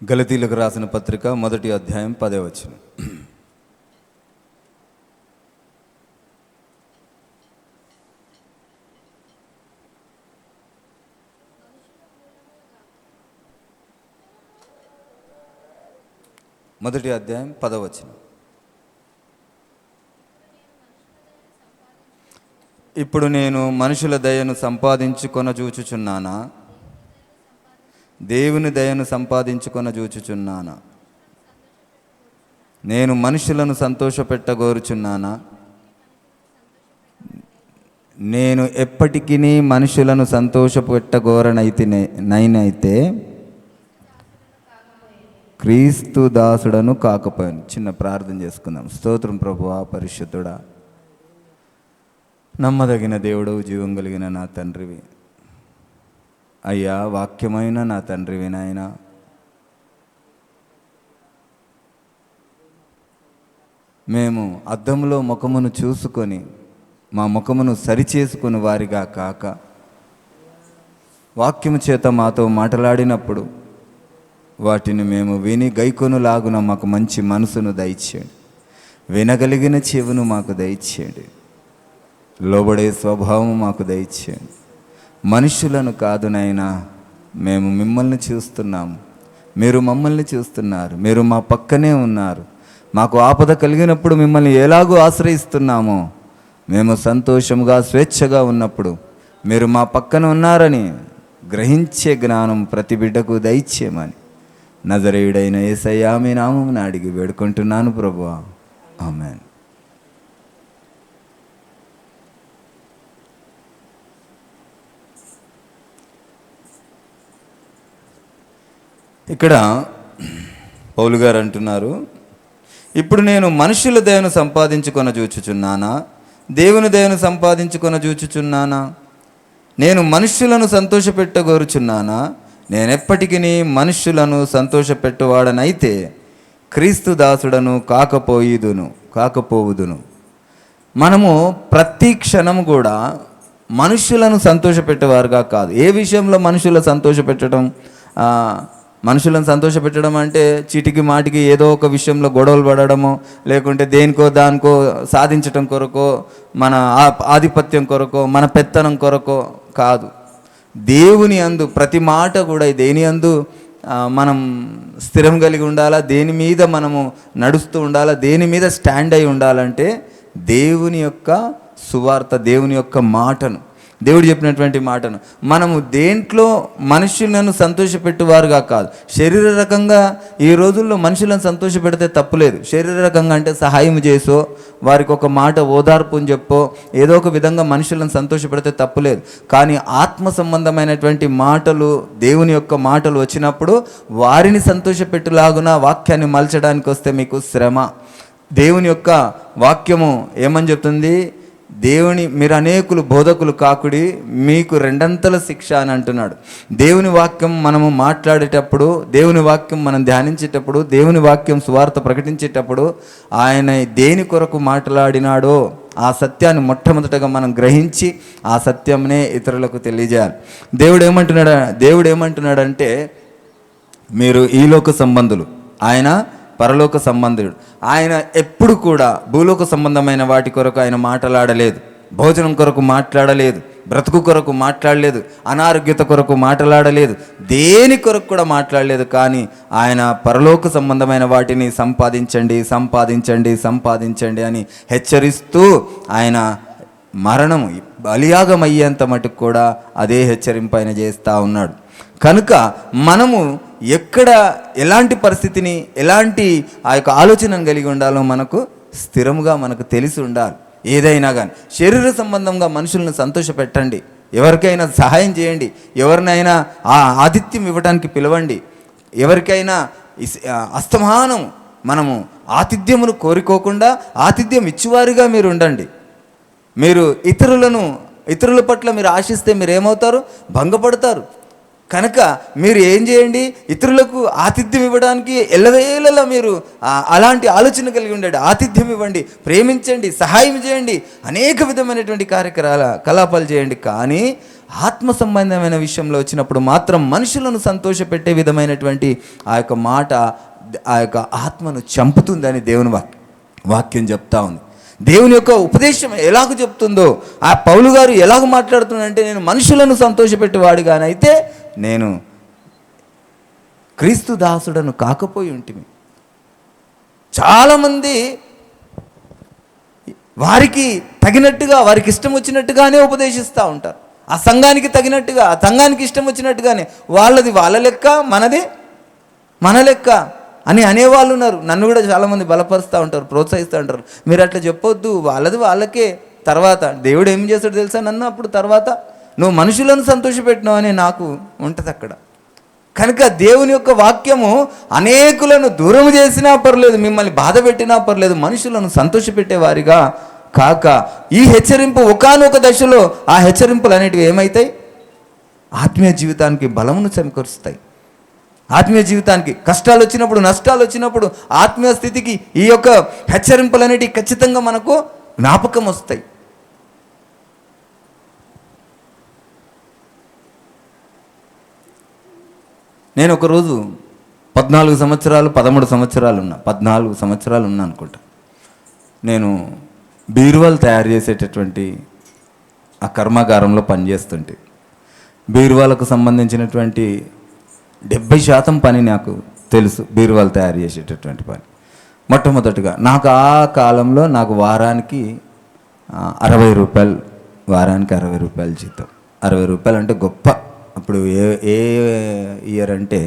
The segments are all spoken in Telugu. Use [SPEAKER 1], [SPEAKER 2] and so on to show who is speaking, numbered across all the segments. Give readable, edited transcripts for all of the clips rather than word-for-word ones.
[SPEAKER 1] గలతీలకు రాసిన పత్రిక 1వ అధ్యాయం 10వ వచనం. మొదటి అధ్యాయం 10వ వచనం. ఇప్పుడు నేను మనుషుల దయను సంపాదించుకొన చూచుచున్నానా, దేవుని దయను సంపాదించుకొన చూచుచున్నానా? నేను మనుషులను సంతోషపెట్టగోరుచున్నానా? నేను ఎప్పటికీ మనుషులను సంతోషపెట్టగోరనైతే క్రీస్తు దాసుడను కాకపోయాను. చిన్న ప్రార్థన చేసుకుందాం. స్తోత్రం ప్రభువా, పరిశుద్ధుడా, నమ్మదగిన దేవుడు, జీవం కలిగిన నా తండ్రివి అయ్యా, వాక్యమైన నా తండ్రివి నాయనా, మేము అద్దంలో ముఖమును చూసుకొని మా ముఖమును సరిచేసుకుని వారిగా కాక, వాక్యము చేత మాతో మాట్లాడినప్పుడు వాటిని మేము విని గైకొనులాగున మాకు మంచి మనసును దయచేయండి. వినగలిగిన చెవును మాకు దయచేయండి. లోబడే స్వభావం మాకు దయచేయండి. మనుషులను కాదు నాయనా, మేము మిమ్మల్ని చూస్తున్నాము, మీరు మమ్మల్ని చూస్తున్నారు, మీరు మా పక్కనే ఉన్నారు. మాకు ఆపద కలిగినప్పుడు మిమ్మల్ని ఎలాగో ఆశ్రయిస్తున్నామో, మేము సంతోషంగా స్వేచ్ఛగా ఉన్నప్పుడు మీరు మా పక్కన ఉన్నారని గ్రహించే జ్ఞానం ప్రతి బిడ్డకు దయచేయమని నజరేయుడైన యేసయ్యా మీ నామమున అడిగి వేడుకుంటున్నాను ప్రభువా, ఆమేన్. ఇక్కడ పౌలు గారు అంటున్నారు, ఇప్పుడు నేను మనుషుల దయను సంపాదించుకొన చూచుచున్నానా, దేవుని దయను సంపాదించుకొన చూచుచున్నానా? నేను మనుష్యులను సంతోషపెట్టగోరుచున్నానా? నేనెప్పటికీ మనుష్యులను సంతోషపెట్టువాడనైతే క్రీస్తు దాసుడను కాకపోవుదును. మనము ప్రతి క్షణం కూడా మనుష్యులను సంతోషపెట్టేవారుగా కాదు. ఏ విషయంలో మనుషులను సంతోషపెట్టడం అంటే చీటికి మాటికి ఏదో ఒక విషయంలో గొడవలు పడడమో, లేకుంటే దేనికో దానికో సాధించటం కొరకో, మన ఆధిపత్యం కొరకో, మన పెత్తనం కొరకో కాదు. దేవుని యందు ప్రతి మాట కూడా దేని యందు మనం స్థిరం కలిగి ఉండాలా, దేని మీద మనము నడుస్తూ ఉండాలా, దేని మీద స్టాండ్ అయి ఉండాలంటే దేవుని యొక్క సువార్త, దేవుని యొక్క మాటను, దేవుడు చెప్పినటువంటి మాటను మనము దేంట్లో మనుషులను సంతోషపెట్టువారుగా కాదు. శరీర రకంగా ఈ రోజుల్లో మనుషులను సంతోషపెడితే తప్పులేదు. శరీర రకంగా అంటే సహాయం చేసో, వారికి ఒక మాట ఓదార్పుని చెప్పో, ఏదో ఒక విధంగా మనుషులను సంతోషపెడితే తప్పులేదు. కానీ ఆత్మ సంబంధమైనటువంటి మాటలు, దేవుని యొక్క మాటలు వచ్చినప్పుడు వారిని సంతోషపెట్టులాగున వాక్యాన్ని మలచడానికి వస్తే మీకు శ్రమ. దేవుని యొక్క వాక్యము ఏమని చెప్తుంది? మీరు అనేకులు బోధకులు కాకుడి, మీకు రెండంతల శిక్ష అని అంటున్నాడు. దేవుని వాక్యం మనము మాట్లాడేటప్పుడు, దేవుని వాక్యం మనం ధ్యానించేటప్పుడు, దేవుని వాక్యం సువార్త ప్రకటించేటప్పుడు ఆయన దేని కొరకు మాట్లాడినాడో ఆ సత్యాన్ని మొట్టమొదటగా మనం గ్రహించి ఆ సత్యంనే ఇతరులకు తెలియజేయాలి. దేవుడు ఏమంటున్నాడంటే, మీరు ఈలోక సంబంధులు, ఆయన పరలోక సంబంధుడు. ఆయన ఎప్పుడు కూడా భూలోక సంబంధమైన వాటి కొరకు ఆయన మాట్లాడలేదు. భోజనం కొరకు మాట్లాడలేదు, బ్రతుకు కొరకు మాట్లాడలేదు, అనారోగ్యత కొరకు మాట్లాడలేదు, దేని కొరకు కూడా మాట్లాడలేదు. కానీ ఆయన పరలోక సంబంధమైన వాటిని సంపాదించండి అని హెచ్చరిస్తూ ఆయన మరణం బలియాగం అయ్యేంత మటుకు కూడా అదే హెచ్చరింపు ఆయన చేస్తూ ఉన్నాడు. కనుక మనము ఎక్కడ ఎలాంటి పరిస్థితిని, ఎలాంటి ఆ యొక్క ఆలోచనను కలిగి ఉండాలో మనకు స్థిరముగా మనకు తెలిసి ఉండాలి. ఏదైనా కానీ శరీర సంబంధంగా మనుషులను సంతోషపెట్టండి, ఎవరికైనా సహాయం చేయండి, ఎవరినైనా ఆతిథ్యం ఇవ్వడానికి పిలవండి. ఎవరికైనా అస్తమానం మనము ఆతిథ్యమును కోరుకోకుండా ఆతిథ్యం ఇచ్చేవారిగా మీరు ఉండండి. మీరు ఇతరుల పట్ల మీరు ఆశిస్తే మీరు ఏమవుతారు? భంగపడతారు. కనుక మీరు ఏం చేయండి? ఇతరులకు ఆతిథ్యం ఇవ్వడానికి ఎల్లవేళలా మీరు అలాంటి ఆలోచన కలిగి ఉండండి. ఆతిథ్యం ఇవ్వండి, ప్రేమించండి, సహాయం చేయండి, అనేక విధమైనటువంటి కలాపాలు చేయండి. కానీ ఆత్మ సంబంధమైన విషయంలో వచ్చినప్పుడు మాత్రం మనుషులను సంతోషపెట్టే విధమైనటువంటి ఆ యొక్క మాట ఆ యొక్క ఆత్మను చంపుతుందని దేవుని వాక్యం చెప్తా ఉంది. దేవుని యొక్క ఉపదేశం ఎలాగ చెప్తుందో, ఆ పౌలు గారు ఎలాగ మాట్లాడుతున్నాడంటే, నేను మనుషులను సంతోషపెట్టేవాడిగానైతే నేను క్రీస్తు దాసుడను కాకపోయి ఉంటిమి. చాలామంది వారికి తగినట్టుగా, వారికి ఇష్టం వచ్చినట్టుగానే ఉపదేశిస్తూ ఉంటారు. ఆ సంఘానికి తగినట్టుగా, ఆ సంఘానికి ఇష్టం వచ్చినట్టుగానే, వాళ్ళది వాళ్ళ లెక్క, మనది మన లెక్క అని అనేవాళ్ళు ఉన్నారు. నన్ను కూడా చాలామంది బలపరుస్తూ ఉంటారు, ప్రోత్సహిస్తూ ఉంటారు. మీరు అట్లా చెప్పొద్దు, వాళ్ళది వాళ్ళకే. తర్వాత దేవుడు ఏం చేస్తాడు తెలుసా నన్ను, అప్పుడు తర్వాత నువ్వు మనుషులను సంతోషపెట్టినావు అని నాకు ఉంటుంది అక్కడ. కనుక దేవుని యొక్క వాక్యము అనేకులను దూరం చేసినా పర్లేదు, మిమ్మల్ని బాధ పెట్టినా పర్లేదు, మనుషులను సంతోషపెట్టేవారిగా కాక, ఈ హెచ్చరింపు ఒకానొక దశలో ఆ హెచ్చరింపులు అనేటివి ఏమవుతాయి, ఆత్మీయ జీవితానికి బలమును సమకూరుస్తాయి. ఆత్మీయ జీవితానికి కష్టాలు వచ్చినప్పుడు, నష్టాలు వచ్చినప్పుడు, ఆత్మీయ స్థితికి ఈ యొక్క హెచ్చరింపులు అనేటివి ఖచ్చితంగా మనకు జ్ఞాపకం వస్తాయి. నేను ఒకరోజు 13 సంవత్సరాలు ఉన్నా అనుకుంటా. నేను బీరువాలు తయారు చేసేటటువంటి ఆ కర్మాగారంలో పనిచేస్తుంటే, బీరువాలకు సంబంధించినటువంటి 70% పని నాకు తెలుసు. బీరువాలు తయారు చేసేటటువంటి పని మొట్టమొదటిగా నాకు ఆ కాలంలో నాకు వారానికి 60 రూపాయలు, వారానికి 60 రూపాయలు జీతం. 60 రూపాయలు అంటే గొప్ప. అప్పుడు ఏ ఇయర్ అంటే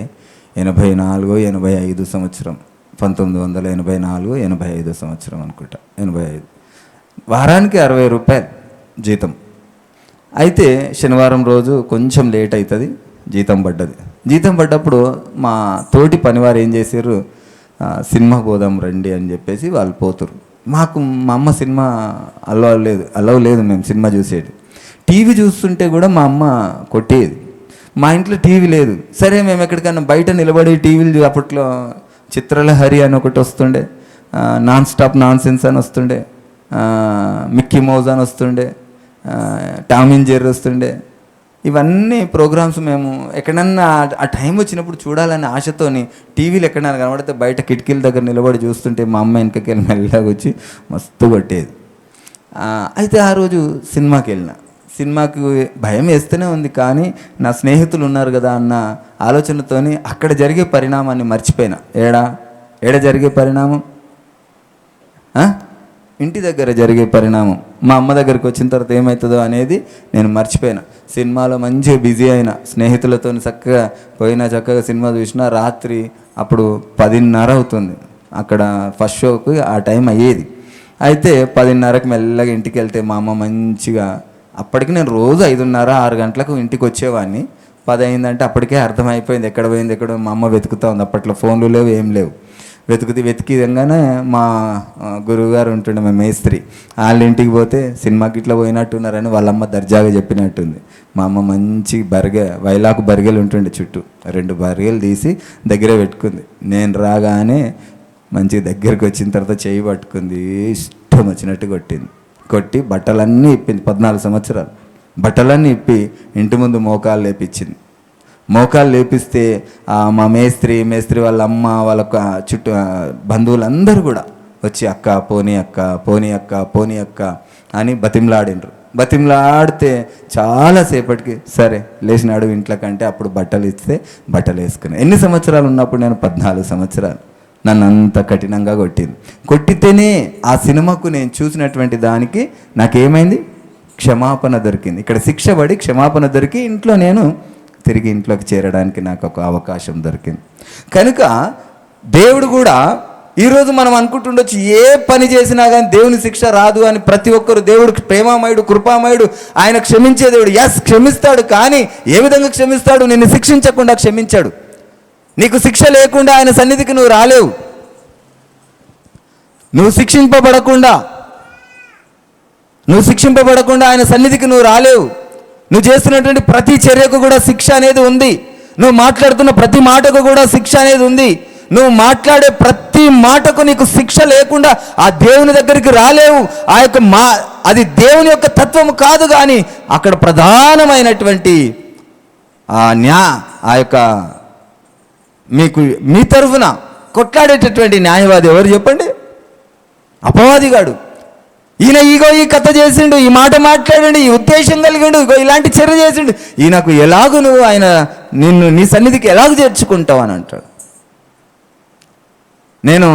[SPEAKER 1] 84, 85 సంవత్సరం, 1984, 85 సంవత్సరం అనుకుంటా, 85. వారానికి 60 రూపాయలు జీతం. అయితే శనివారం రోజు కొంచెం లేట్ అవుతుంది, జీతం పడ్డది. జీతం పడ్డప్పుడు మా తోటి పనివారు ఏం చేశారు, సినిమా పోదాం రండి అని చెప్పేసి వాళ్ళు పోతురు. మా అమ్మ సినిమా అలవ్ లేదు మేము సినిమా చూసేది. టీవీ చూస్తుంటే కూడా మా అమ్మ కొట్టేది. మా ఇంట్లో టీవీ లేదు. సరే మేము ఎక్కడికైనా బయట నిలబడి టీవీలు, అప్పట్లో చిత్రలహరి అని ఒకటి వస్తుండే, నాన్ స్టాప్ నాన్ సెన్స్ అని వస్తుండే, మిక్కీ మౌజ్ అని వస్తుండే, టామ్ అండ్ జెర్రీ వస్తుండే. ఇవన్నీ ప్రోగ్రామ్స్ మేము ఎక్కడన్నా ఆ టైం వచ్చినప్పుడు చూడాలనే ఆశతోని టీవీలు ఎక్కడైనా కనబడితే బయట కిటికీల దగ్గర నిలబడి చూస్తుంటే మా అమ్మ వెనకకెళ్ళి మెల్లగా వచ్చి మస్తు కొట్టేది. అయితే ఆ రోజు సినిమాకి భయం వేస్తూనే ఉంది, కానీ నా స్నేహితులు ఉన్నారు కదా అన్న ఆలోచనతోని అక్కడ జరిగే పరిణామాన్ని మర్చిపోయినా. ఏడ జరిగే పరిణామం, ఇంటి దగ్గర జరిగే పరిణామం. మా అమ్మ దగ్గరికి వచ్చిన తర్వాత ఏమవుతుందో అనేది నేను మర్చిపోయినా. సినిమాలో మంచిగా బిజీ అయినా, స్నేహితులతో చక్కగా సినిమా చూసినా. రాత్రి అప్పుడు 10:30 అవుతుంది. అక్కడ ఫస్ట్ షోకి ఆ టైం అయ్యేది. అయితే 10:30కి మెల్లగా ఇంటికి వెళ్తే మా అమ్మ మంచిగా, అప్పటికి నేను రోజు 5:30, 6 గంటలకు ఇంటికి వచ్చేవాడిని. 10 అయిందంటే అప్పటికే అర్థమైపోయింది ఎక్కడ పోయింది. మా అమ్మ వెతుకుతూ ఉంది. అప్పట్లో ఫోన్లు లేవు, ఏం లేవు. వెతికిదంగానే మా గురువుగారు ఉంటుండే, మా మేస్త్రి, వాళ్ళ ఇంటికి పోతే సినిమాకి ఇట్లా పోయినట్టున్నారని వాళ్ళమ్మ దర్జాగా చెప్పినట్టుంది. మా అమ్మ మంచి వైలాకు బరిగెలు ఉంటుండే, చుట్టూ 2 బరిగెలు తీసి దగ్గరే పెట్టుకుంది. నేను రాగానే మంచిగా దగ్గరికి వచ్చిన తర్వాత చేయి పట్టుకుంది, ఇష్టం వచ్చినట్టు కొట్టి బట్టలన్నీ ఇప్పింది. 14 సంవత్సరాలు బట్టలన్నీ ఇప్పి ఇంటి ముందు మోకాలు లేపించింది. మోకాలు లేపిస్తే మా మేస్త్రి వాళ్ళ అమ్మ, వాళ్ళ చుట్టూ బంధువులందరూ కూడా వచ్చి అక్క పోనీ అక్క అని బతిమలాడితే చాలాసేపటికి సరే లేచినాడు ఇంట్లో కంటే అప్పుడు బట్టలు ఇస్తే బట్టలు వేసుకుని. ఎన్ని సంవత్సరాలు ఉన్నప్పుడు నేను 14 సంవత్సరాలు. నన్ను అంత కఠినంగా కొట్టితేనే ఆ సినిమాకు నేను చూసినటువంటి దానికి నాకేమైంది, క్షమాపణ దొరికింది. ఇక్కడ శిక్ష పడి క్షమాపణ దొరికి నేను తిరిగి ఇంట్లోకి చేరడానికి నాకు ఒక అవకాశం దొరికింది. కనుక దేవుడు కూడా ఈరోజు మనం అనుకుంటుండొచ్చు, ఏ పని చేసినా కానీ దేవుని శిక్ష రాదు అని. ప్రతి ఒక్కరు, దేవుడు ప్రేమామయుడు, కృపామయుడు, ఆయన క్షమించే దేవుడు. క్షమిస్తాడు, కానీ ఏ విధంగా క్షమిస్తాడు? నిన్ను శిక్షించకుండా క్షమించాడు. నీకు శిక్ష లేకుండా ఆయన సన్నిధికి నువ్వు రాలేవు. నువ్వు శిక్షింపబడకుండా ఆయన సన్నిధికి నువ్వు రాలేవు. నువ్వు చేస్తున్నటువంటి ప్రతి చర్యకు కూడా శిక్ష అనేది ఉంది. నువ్వు మాట్లాడుతున్న ప్రతి మాటకు కూడా శిక్ష అనేది ఉంది. నువ్వు మాట్లాడే ప్రతి మాటకు నీకు శిక్ష లేకుండా ఆ దేవుని దగ్గరికి రాలేవు. ఆ యొక్క అది దేవుని యొక్క తత్వము కాదు. కానీ అక్కడ ప్రధానమైనటువంటి ఆ యొక్క మీ తరఫున కొట్లాడేటటువంటి న్యాయవాది ఎవరు చెప్పండి? అపవాదిగాడు. ఈయన ఈ కథ చేసిండు, ఈ మాట మాట్లాడండి, ఈ ఉద్దేశం కలిగిండు, ఇలాంటి చర్య చేసిండు, ఈయనకు ఎలాగూ నువ్వు నిన్ను నీ సన్నిధికి ఎలాగ చేర్చుకుంటావు అని అంటాడు. నేను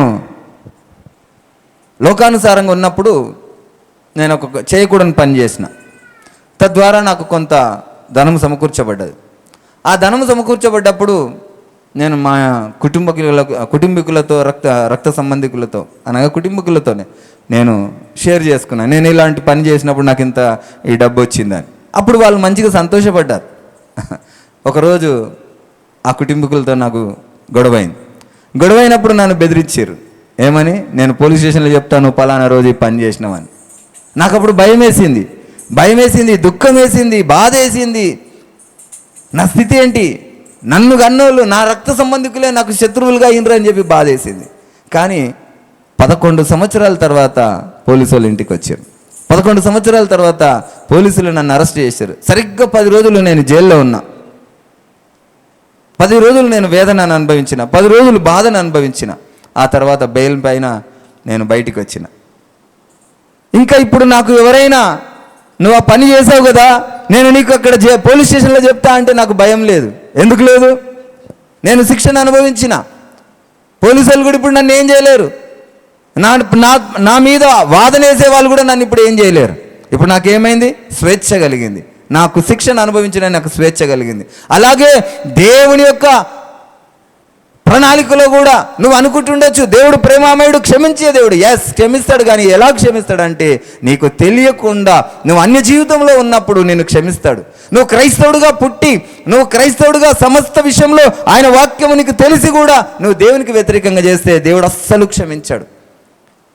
[SPEAKER 1] లోకానుసారంగా ఉన్నప్పుడు నేను ఒక చేయకూడని పని చేసిన, తద్వారా నాకు కొంత ధనం సమకూర్చబడ్డది. ఆ ధనం సమకూర్చబడ్డప్పుడు నేను మా కుటుంబీకులతో రక్త సంబంధికులతో అనగా కుటుంబీకులతోనే నేను షేర్ చేసుకున్నాను. నేను ఇలాంటి పని చేసినప్పుడు నాకు ఇంత ఈ డబ్బు వచ్చిందని. అప్పుడు వాళ్ళు మంచిగా సంతోషపడ్డారు. ఒకరోజు ఆ కుటుంబీకులతో నాకు గొడవైనప్పుడు నన్ను బెదిరించారు. ఏమని? నేను పోలీస్ స్టేషన్లో చెప్తాను పలానా రోజు ఈ పని చేసినామని. నాకు అప్పుడు భయం వేసింది, దుఃఖం వేసింది, బాధ వేసింది. నా స్థితి ఏంటి? నన్ను కన్నోళ్ళు, నా రక్త సంబంధికులే నాకు శత్రువులుగా అయినరు అని చెప్పి బాధ వేసింది. కానీ 11 సంవత్సరాల తర్వాత పోలీసు వాళ్ళు ఇంటికి వచ్చారు. 11 సంవత్సరాల తర్వాత పోలీసులు నన్ను అరెస్ట్ చేశారు. సరిగ్గా 10 రోజులు నేను జైల్లో ఉన్నా. 10 రోజులు నేను వేదనను అనుభవించిన, 10 రోజులు బాధను అనుభవించిన. ఆ తర్వాత బెయిల్ పైన నేను బయటికి వచ్చిన. ఇంకా ఇప్పుడు నాకు ఎవరైనా నువ్వు ఆ పని చేసావు కదా, నేను నీకు అక్కడ పోలీస్ స్టేషన్లో చెప్తా అంటే నాకు భయం లేదు. ఎందుకు లేదు? నేను శిక్షను అనుభవించిన. పోలీసు వాళ్ళు కూడా ఇప్పుడు నన్ను ఏం చేయలేరు. నా మీద వాదన వేసే వాళ్ళు కూడా నన్ను ఇప్పుడు ఏం చేయలేరు. ఇప్పుడు నాకేమైంది? స్వేచ్ఛ కలిగింది. నాకు శిక్షను అనుభవించిన నాకు స్వేచ్ఛ కలిగింది. అలాగే దేవుని యొక్క ప్రణాళికలో కూడా నువ్వు అనుకుంటుండొచ్చు దేవుడు ప్రేమామయుడు, క్షమించే దేవుడు. ఎస్, క్షమిస్తాడు. కానీ ఎలా క్షమిస్తాడంటే నీకు తెలియకుండా నువ్వు అన్య జీవితంలో ఉన్నప్పుడు నిన్ను క్షమిస్తాడు. నువ్వు క్రైస్తవుడుగా పుట్టి, నువ్వు క్రైస్తవుడుగా సమస్త విషయంలో ఆయన వాక్యము నీకు తెలిసి కూడా నువ్వు దేవునికి వ్యతిరేకంగా చేస్తే దేవుడు అస్సలు క్షమించాడు.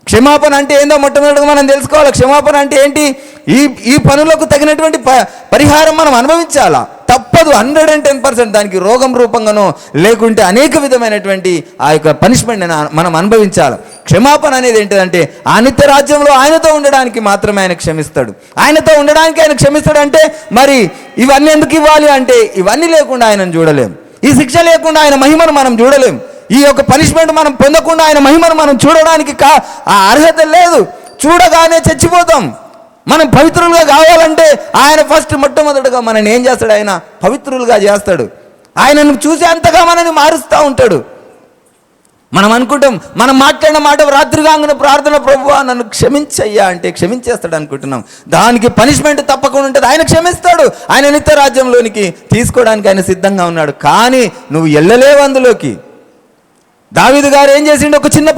[SPEAKER 1] క్షమాపణ అంటే ఏందో మొట్టమొదటిగా మనం తెలుసుకోవాలి. క్షమాపణ అంటే ఏంటి? ఈ పనులకు తగినటువంటి పరిహారం మనం అనుభవించాలా, తప్పదు. 110% దానికి రోగం రూపంగానో లేకుంటే అనేక విధమైనటువంటి ఆ యొక్క పనిష్మెంట్ మనం అనుభవించాలి. క్షమాపణ అనేది ఏంటిదంటే ఆ నిత్య రాజ్యంలో ఆయనతో ఉండడానికి మాత్రమే ఆయన క్షమిస్తాడు. ఆయనతో ఉండడానికి ఆయన క్షమిస్తాడు అంటే మరి ఇవన్నీ ఎందుకు ఇవ్వాలి అంటే ఇవన్నీ లేకుండా ఆయనను చూడలేం. ఈ శిక్ష లేకుండా ఆయన మహిమను మనం చూడలేం. ఈ యొక్క పనిష్మెంట్ మనం పొందకుండా ఆయన మహిమను మనం చూడడానికి ఆ అర్హత లేదు. చూడగానే చచ్చిపోతాం. మనం పవిత్రులుగా కావాలంటే ఆయన మొట్టమొదటిగా మనల్ని ఏం చేస్తాడు? ఆయన పవిత్రులుగా చేస్తాడు. ఆయనను చూసే అంతగా మనల్ని మారుస్తూ ఉంటాడు. మనం అనుకుంటాం, మనం మాట్లాడిన మాట రాత్రిగాంగున ప్రార్థన, ప్రభువా నన్ను క్షమించయ్యా అంటే క్షమించేస్తాడు అనుకుంటున్నాం. దానికి పనిష్మెంట్ తప్పకుండా ఉంటుంది. ఆయన క్షమిస్తాడు. ఆయన నిత్య రాజ్యంలోనికి తీసుకోవడానికి ఆయన సిద్ధంగా ఉన్నాడు. కానీ నువ్వు వెళ్ళలేవు అందులోకి. దావీదు గారు ఏం చేసిండు? ఒక చిన్న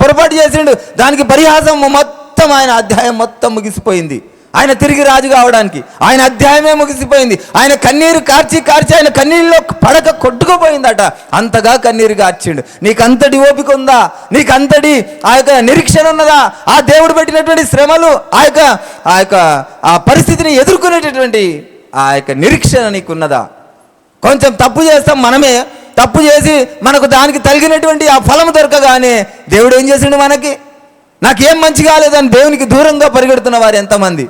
[SPEAKER 1] పొరపాటు చేసిండు. దానికి పరిహాసం మొత్తం ఆయన అధ్యాయం మొత్తం ముగిసిపోయింది. ఆయన తిరిగి రాజు కావడానికి ఆయన అధ్యాయమే ముగిసిపోయింది. ఆయన కన్నీరు కార్చి ఆయన కన్నీరులో పడక కొట్టుకుపోయిందట. అంతగా కన్నీరు కార్చిండు. నీకు అంతటి ఓపిక ఉందా? నీకు అంతటి ఆ యొక్క నిరీక్షణ ఉన్నదా? ఆ దేవుడు పెట్టినటువంటి శ్రమలు, ఆ పరిస్థితిని ఎదుర్కొనేటటువంటి ఆ యొక్క నిరీక్షణ నీకున్నదా? కొంచెం తప్పు చేస్తాం మనమే. తప్పు చేసి మనకు దానికి తగినటువంటి ఆ ఫలం దొరకగానే దేవుడు ఏం చేసిండు? మనకి నాకేం మంచి కాలేదని దేవునికి దూరంగా పరిగెడుతున్న వారు ఎంతమంది.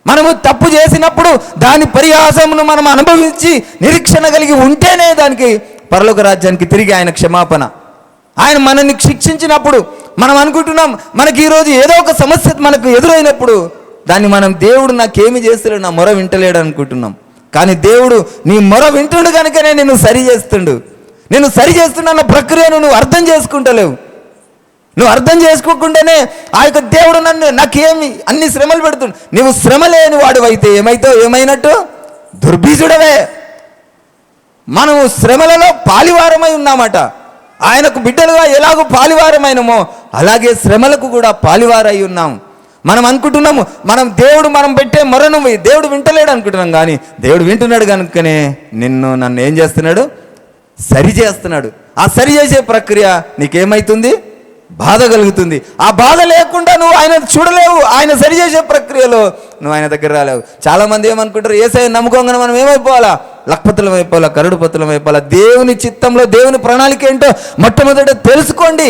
[SPEAKER 1] మనము తప్పు చేసినప్పుడు దాని పరిహాసమును మనం అనుభవించి నిరీక్షణ కలిగి ఉంటేనే దానికి పరలోక రాజ్యానికి తిరిగి ఆయన క్షమాపణ. ఆయన మనల్ని శిక్షించినప్పుడు మనం అనుకుంటున్నాం మనకి ఈరోజు ఏదో ఒక సమస్య మనకు ఎదురైనప్పుడు దాన్ని మనం దేవుడు నాకేమి చేస్తలేడు, నా మొర వింటలేడు అనుకుంటున్నాం. కానీ దేవుడు నీ మొర వింటుండు కనుకనే నేను సరి చేస్తున్న ప్రక్రియను నువ్వు అర్థం చేసుకుంటలేవు. నువ్వు అర్థం చేసుకోకుండానే ఆ యొక్క దేవుడు నాకేమి అన్ని శ్రమలు పెడుతుండు. నువ్వు శ్రమ లేని వాడు అయితే ఏమైనట్టు? దుర్బీజుడవే. మనము శ్రమలలో పాలివారమై ఉన్నామట. ఆయనకు బిడ్డలుగా ఎలాగో పాలివారమైనమో అలాగే శ్రమలకు కూడా పాలివారై ఉన్నాం. మనం అనుకుంటున్నాము మనం పెట్టే మొరను దేవుడు వింటలేడు అనుకుంటున్నాం. కానీ దేవుడు వింటున్నాడు కనుకనే నన్ను ఏం చేస్తున్నాడు? సరి చేస్తున్నాడు. ఆ సరి చేసే ప్రక్రియ నీకేమవుతుంది? బాధ కలుగుతుంది. ఆ బాధ లేకుండా నువ్వు ఆయన చూడలేవు. ఆయన సరి చేసే ప్రక్రియలో నువ్వు ఆయన దగ్గర రాలేవు. చాలామంది ఏమనుకుంటారు? యేసయ్య నమ్ముకోగానే మనం ఏమైపోవాలా? లక్పతులం అయిపోవాలా, కరుడుపతులం అయిపోవాలా. దేవుని చిత్తంలో దేవుని ప్రణాళిక ఏంటో మొట్టమొదట తెలుసుకోండి.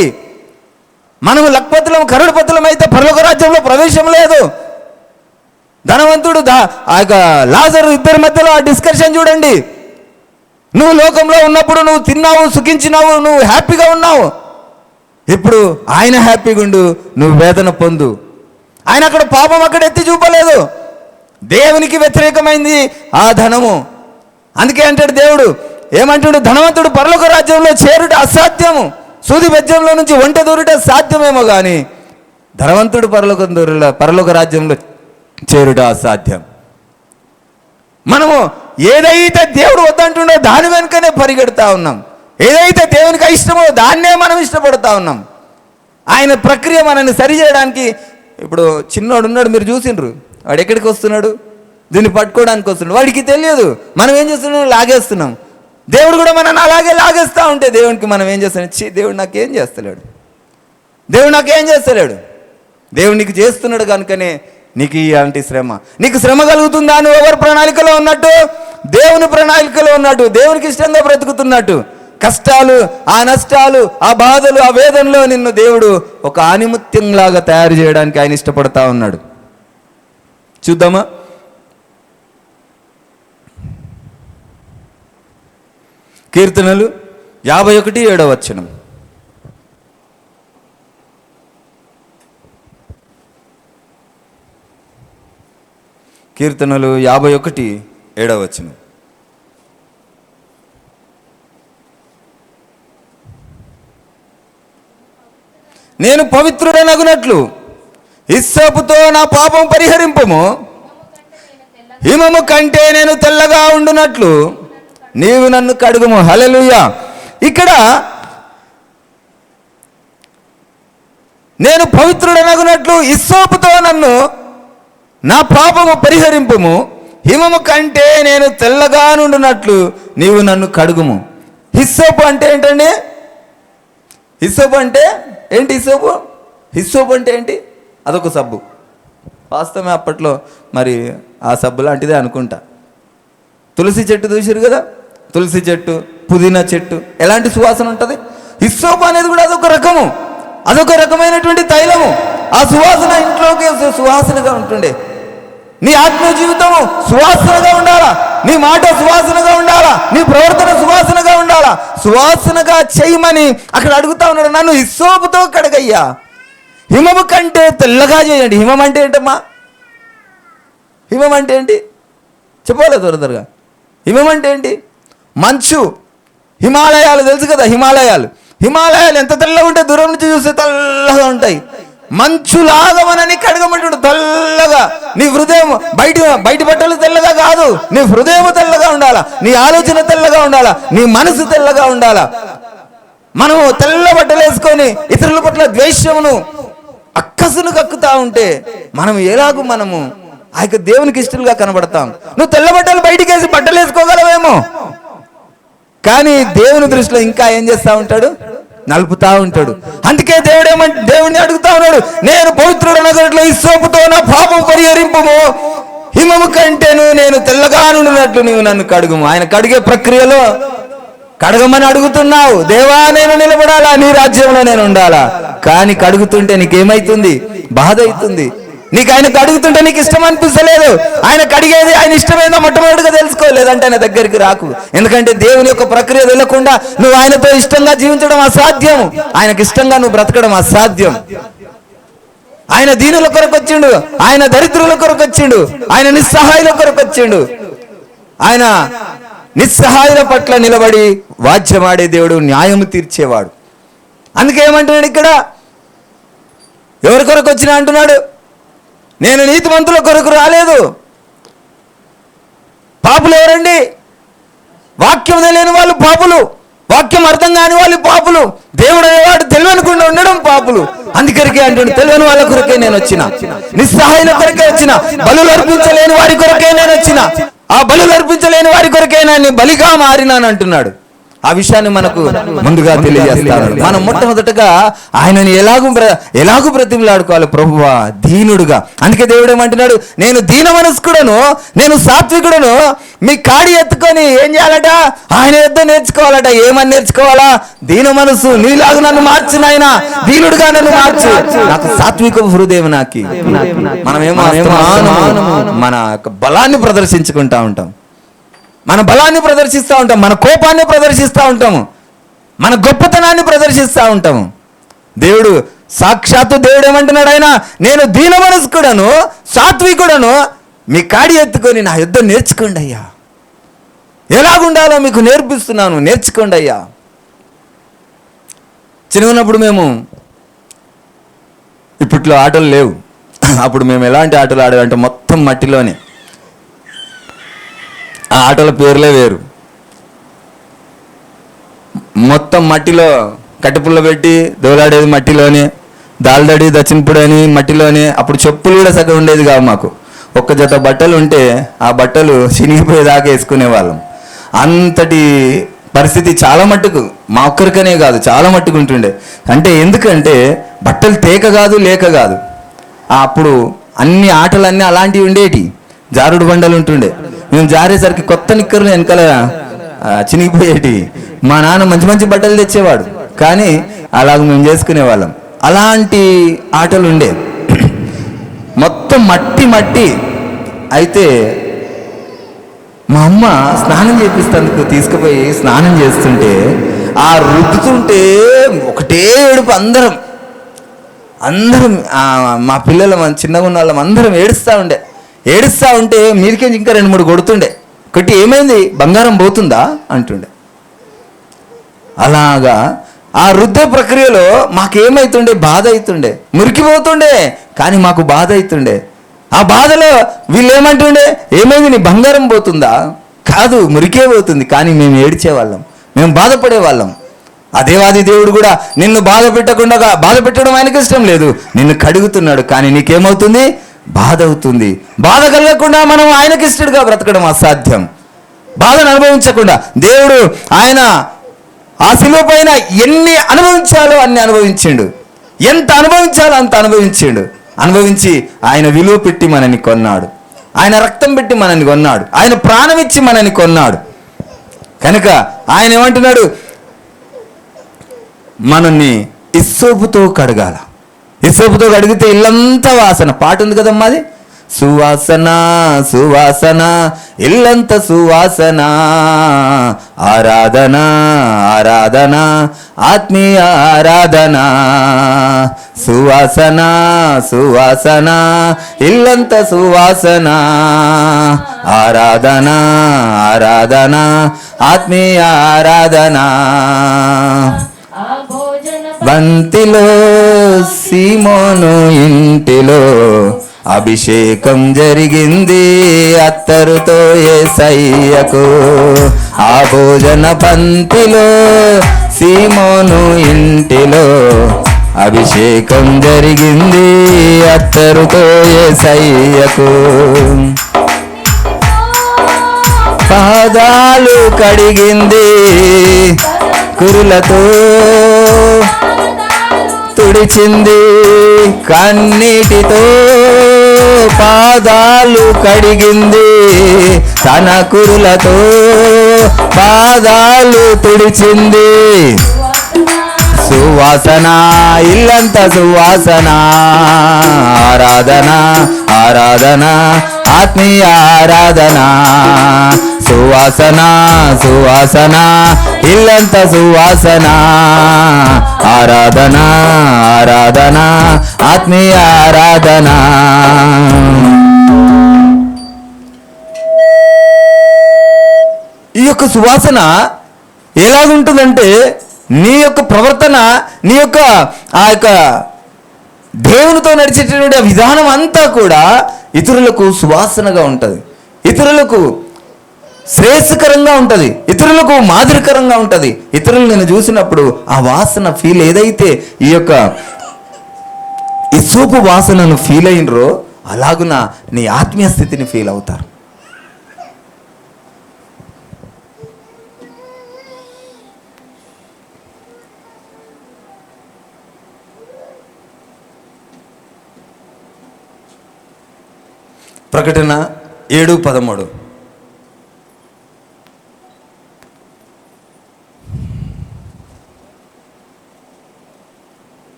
[SPEAKER 1] మనము లక్పతులం కరుడుపతులం అయితే పరలోక రాజ్యంలో ప్రవేశం లేదు. ధనవంతుడు ఆ యొక్క లాజరు ఇద్దరి మధ్యలో ఆ డిస్కషన్ చూడండి. నువ్వు లోకంలో ఉన్నప్పుడు నువ్వు తిన్నావు, సుఖించినావు, నువ్వు హ్యాపీగా ఉన్నావు. ఇప్పుడు ఆయన హ్యాపీగా ఉండు, నువ్వు వేదన పొందు. ఆయన అక్కడ పాపం అక్కడ ఎత్తి చూపలేదు. దేవునికి వ్యతిరేకమైంది ఆ ధనము. అందుకే అంటాడు దేవుడు, ఏమంటాడు, ధనవంతుడు పరలోక రాజ్యంలో చేరుట అసాధ్యము, సూది బెజ్జంలో నుంచి ఒంటె దూరుట సాధ్యమేమో కానీ ధనవంతుడు పరలోక రాజ్యంలో చేరుట అసాధ్యం. మనము ఏదైతే దేవుడు వద్దంటుండో దాని వెనుకనే పరిగెడతా ఉన్నాం. ఏదైతే దేవునికి ఇష్టమో దాన్నే మనం ఇష్టపడతా ఉన్నాం. ఆయన ప్రక్రియ మనల్ని సరి చేయడానికి. ఇప్పుడు చిన్నోడు ఉన్నాడు, మీరు చూసిండ్రు, వాడు ఎక్కడికి వస్తున్నాడు, దీన్ని పట్టుకోవడానికి వస్తున్నాడు. వాడికి తెలియదు, మనం ఏం చేస్తున్నాం, లాగేస్తున్నాం. దేవుడు కూడా మనల్ని అలాగే లాగేస్తూ ఉంటే దేవునికి మనం ఏం చేస్తున్నాం, దేవుడు నాకేం చేస్తలేడు, దేవుడు నాకేం చేస్తలేడు. దేవుడు నీకు చేస్తున్నాడు కనుకనే నీకు ఇలాంటి శ్రమ. నీకు శ్రమ కలుగుతుందా? నువ్వు ఎవరి ప్రణాళికలో ఉన్నట్టు? దేవుని ప్రణాళికలో ఉన్నట్టు, దేవునికి ఇష్టంగా బ్రతుకుతున్నట్టు. కష్టాలు, ఆ నష్టాలు, ఆ బాధలు, ఆ వేదనలో నిన్ను దేవుడు ఒక ఆనిముత్యంలాగా తయారు చేయడానికి ఆయన ఇష్టపడతా ఉన్నాడు. చూద్దామా? కీర్తనలు 51:7. కీర్తనలు 51:7. నేను పవిత్రుడనగునట్లు హిస్సోపుతో నా పాపం పరిహరింపుము, హిమము కంటే నేను తెల్లగా ఉండునట్లు నీవు నన్ను కడుగుము. హల్లెలూయా. ఇక్కడ నేను పవిత్రుడనగునట్లు హిస్సోపుతో నన్ను నా పాపము పరిహరింపుము, హిమము కంటే నేను తెల్లగా నుండునట్లు నీవు నన్ను కడుగుము. హిస్సోపు అంటే ఏంటండి? హిస్సోపు అంటే ఏంటి? హిస్సోపు అంటే ఏంటి? అదొక సబ్బు. వాస్తవమే, అప్పట్లో మరి ఆ సబ్బు లాంటిదే అనుకుంటా. తులసి చెట్టు చూసారు కదా, తులసి చెట్టు, పుదీనా చెట్టు ఎలాంటి సువాసన ఉంటుంది. హిస్సోపు అనేది కూడా అదొక రకము, అదొక రకమైనటువంటి తైలము. ఆ సువాసన ఇంట్లోకి సువాసనగా ఉంటుండే. నీ ఆత్మ జీవితము సువాసనగా ఉండాలా, నీ మాట సువాసనగా ఉండాలా, నీ ప్రవర్తన సువాసనగా ఉండాలా. సువాసనగా చేయమని అక్కడ అడుగుతా ఉన్నాడు. నన్ను హిస్సోపుతో కడగయ్యా, హిమము కంటే తెల్లగా చేయండి. హిమం అంటే ఏంటమ్మా? హిమం అంటే ఏంటి చెప్పాలి త్వరగా. హిమం అంటే ఏంటి? మంచు. హిమాలయాలు తెలుసు కదా, హిమాలయాలు ఎంత తెల్లగా ఉంటాయి, దూరం నుంచి చూస్తే తెల్లగా ఉంటాయి. మంచులాగా మనని కడగమంటాడు తెల్లగా. నీ హృదయం బయట బట్టలు తెల్లగా కాదు, నీ హృదయం తెల్లగా ఉండాలా, నీ ఆలోచన తెల్లగా ఉండాలా, నీ మనసు తెల్లగా ఉండాలా. మనము తెల్ల బట్టలు వేసుకొని ఇతరుల పట్ల ద్వేషమును అక్కసును కక్కుతా ఉంటే మనం ఎలాగూ మనము ఆ యొక్క దేవునికి ఇష్టలుగా కనబడతాం. నువ్వు తెల్ల బట్టలు బయటికి వేసి బట్టలు వేసుకోగలవేమో, కానీ దేవుని దృష్టిలో ఇంకా ఏం చేస్తా ఉంటాడు, నలుపుతా ఉంటాడు. అందుకే దేవుడిని అడుగుతా ఉన్నాడు, నేను పవిత్రుడనగట్లో హిస్సోపుతో నా పాపం పరిహరింపుము, హిమము కంటేను నేను తెల్లగా నుండినట్లు నీవు నన్ను కడుగుము. ఆయన కడిగే ప్రక్రియలో కడగమని అడుగుతున్నావు. దేవా, నేను నిలబడాలా, నీ రాజ్యంలో నేను ఉండాలా. కానీ కడుగుతుంటే నీకేమైతుంది? బాధ అవుతుంది. నీకు ఆయన కడుగుతుంటే నీకు ఇష్టం అనిపిస్తలేదు. ఆయన కడిగేది ఆయన ఇష్టమేదో మొట్టమొదటిగా తెలుసుకోలేదంటే ఆయన దగ్గరికి రాకు. ఎందుకంటే దేవుని యొక్క ప్రక్రియ వెళ్ళకుండా నువ్వు ఆయనతో ఇష్టంగా జీవించడం అసాధ్యము, ఆయనకి ఇష్టంగా నువ్వు బ్రతకడం అసాధ్యం. ఆయన దీనుల కొరకు వచ్చిండు, ఆయన దరిద్రుల కొరకు వచ్చిండు, ఆయన నిస్సహాయుల కొరకు వచ్చిండు. ఆయన నిస్సహాయుల పట్ల నిలబడి వాద్యమాడే దేవుడు, న్యాయము తీర్చేవాడు. అందుకే ఏమంటున్నాడు ఇక్కడ, ఎవరి కొరకు వచ్చినా అంటున్నాడు, నేను నీతిమంతుల కొరకు రాలేదు. పాపులు ఎవరండి? వాక్యం తెలియని వాళ్ళు పాపులు, వాక్యం అర్థం కాని వాళ్ళు పాపులు, దేవుడు అనేవాడు తెలియనుకుండా ఉండడం పాపులు. అందుకొరకే అంటుండే, తెలియని వాళ్ళ కొరకే నేను వచ్చిన, నిస్సహాయుల కొరకే వచ్చిన, బలులు అర్పించలేని వారి కొరకే నేను వచ్చిన, ఆ బలులు అర్పించలేని వారి కొరకే నేను బలిగా మారినాను అంటున్నాడు. ఆ విషయాన్ని మనకు ముందుగా తెలియజేస్తాను. మనం మొట్టమొదటగా ఆయనని ఎలాగూ బ్రతిమలాడుకోవాలి, ప్రభువా దీనుడుగా. అందుకే దేవుడు ఏమంటున్నాడు, నేను దీన మనస్కుడను, నేను సాత్వికుడను, మీ కాడి ఎత్తుకొని ఏం చేయాలట, ఆయన యుద్ధ నేర్చుకోవాలట. ఏమని నేర్చుకోవాలా? దీన మనసు, నీలాగా నన్ను మార్చు నాయన, దీనుడుగా నన్ను మార్చు, నాకు సాత్విక హృదయం నాకి. మనమేమో మన బలాన్ని ప్రదర్శించుకుంటా ఉంటాం, మన బలాన్ని ప్రదర్శిస్తూ ఉంటాం, మన కోపాన్ని ప్రదర్శిస్తూ ఉంటాము, మన గొప్పతనాన్ని ప్రదర్శిస్తూ ఉంటాము. దేవుడు సాక్షాత్తు దేవుడు ఏమంటున్నాడు, ఆయన నేను దీన మనస్కుడను, సాత్వికుడను, మీ కాడి ఎత్తుకొని నా యుద్ధం నేర్చుకోండి అయ్యా, ఎలాగుండాలో మీకు నేర్పిస్తున్నాను, నేర్చుకోండి అయ్యా. చిన్నప్పుడు మేము, ఇప్పట్లో ఆటలు లేవు, అప్పుడు మేము ఎలాంటి ఆటలు ఆడేవంటే మొత్తం మట్టిలోనే. ఆ ఆటల పేర్లే వేరు. మొత్తం మట్టిలో కట్టెపుల్ల పెట్టి దోలాడేది మట్టిలోనే, దాల్దడి దచ్చినప్పుడు అని మట్టిలోనే. అప్పుడు చెప్పులు కూడా సగం ఉండేది కావు మాకు. ఒక్క జత బట్టలు ఉంటే ఆ బట్టలు చినిగిపోయేదాకా వేసుకునే వాళ్ళం. అంతటి పరిస్థితి చాలా మట్టుకు, మా ఒక్కరికనే కాదు, చాలా మట్టుకు ఉంటుండే. అంటే ఎందుకంటే బట్టలు తేక కాదు, లేక కాదు. అప్పుడు అన్ని ఆటలన్నీ అలాంటివి ఉండేటి. జారుడు బండలు ఉంటుండే. మేము జారేసరికి కొత్త నిక్కర్లు వెనకాల చినిగిపోయేటి. మా నాన్న మంచి మంచి బట్టలు తెచ్చేవాడు, కానీ అలాగ మేము చేసుకునే వాళ్ళం. అలాంటి ఆటలు ఉండే. మొత్తం మట్టి అయితే మా అమ్మ స్నానం చేపిస్తందుకు తీసుకుపోయి స్నానం చేస్తుంటే, ఆ రుద్దుతుంటే ఒకటే ఏడుపు. అందరం మా పిల్లలు, మన చిన్నగా ఉన్న వాళ్ళం అందరం ఏడుస్తూ ఉంటే మీరికే ఇంకా 2-3 కొడుతుండే. కొట్టి ఏమైంది, బంగారం పోతుందా అంటుండే. అలాగా ఆ రుద్దే ప్రక్రియలో మాకేమవుతుండే, బాధ అవుతుండే, మురికిపోతుండే, కానీ మాకు బాధ అవుతుండే. ఆ బాధలో వీళ్ళు ఏమంటుండే, ఏమైంది నీ బంగారం పోతుందా? కాదు, మురికే పోతుంది. కానీ మేము ఏడ్చేవాళ్ళం, మేము బాధపడేవాళ్ళం. ఆ దేవాది దేవుడు కూడా నిన్ను బాధ పెట్టడం ఆయనకి ఇష్టం లేదు. నిన్ను కడుగుతున్నాడు, కానీ నీకేమవుతుంది, బాధ అవుతుంది. బాధ కలగకుండా మనం ఆయనకి ఇష్టడుగా బ్రతకడం అసాధ్యం. బాధను అనుభవించకుండా దేవుడు ఆయన ఆ శిలువ పైన ఎన్ని అనుభవించాలో అన్ని అనుభవించిండు. ఎంత అనుభవించాలో అంత అనుభవించి ఆయన విలువ పెట్టి మనని కొన్నాడు. ఆయన రక్తం పెట్టి మనని కొన్నాడు. ఆయన ప్రాణం ఇచ్చి మనని కొన్నాడు. కనుక ఆయన ఏమంటున్నాడు, మనల్ని ఇస్సోపుతో కడగాల. ఇస్సోపుతో కడిగితే ఇల్లంతా వాసన. పాట ఉంది కదమ్మా, అది సువాసన సువాసన ఇల్లంత సువాసన, ఆరాధన ఆరాధన ఆత్మీయ ఆరాధన, సువాసన సువాసన ఇల్లంత సువాసన, ఆరాధన ఆరాధన ఆత్మీయ ఆరాధన. బంతిలో సీమోను ఇంటిలో అభిషేకం జరిగింది అత్తరుతో యేసయ్యకు. ఆ భోజన పంతిలో సీమోను ఇంటిలో అభిషేకం జరిగింది అత్తరుతో యేసయ్యకు. పాదాలు కడిగింది కురులతో, తుడిచింది కన్నీటితో. పాదాలు కడిగింది తన కురులతో, పాదాలు తుడిచింది. సువాసన ఇల్లంత సువాసన, ఆరాధన ఆరాధన ఆత్మీయ ఆరాధన, సువాసన సువాసన ఇల్లంత సువాసన, ఆరాధన ఆరాధన ఆత్మీయ ఆరాధన. ఈ యొక్క సువాసన ఎలాగుంటుందంటే, నీ యొక్క ప్రవర్తన, నీ యొక్క ఆ యొక్క దేవునితో నడిచేటటువంటి విధానం అంతా కూడా ఇతరులకు సువాసనగా ఉంటుంది, ఇతరులకు శ్రేయస్కరంగా ఉంటుంది, ఇతరులకు మాదిరికరంగా ఉంటుంది. ఇతరులు నేను చూసినప్పుడు ఆ వాసన ఫీల్, ఏదైతే ఈ యొక్క ఇసోపు వాసనను ఫీల్ అయినరో అలాగున నీ ఆత్మీయ స్థితిని ఫీల్ అవుతారు. ప్రకటన 7:13.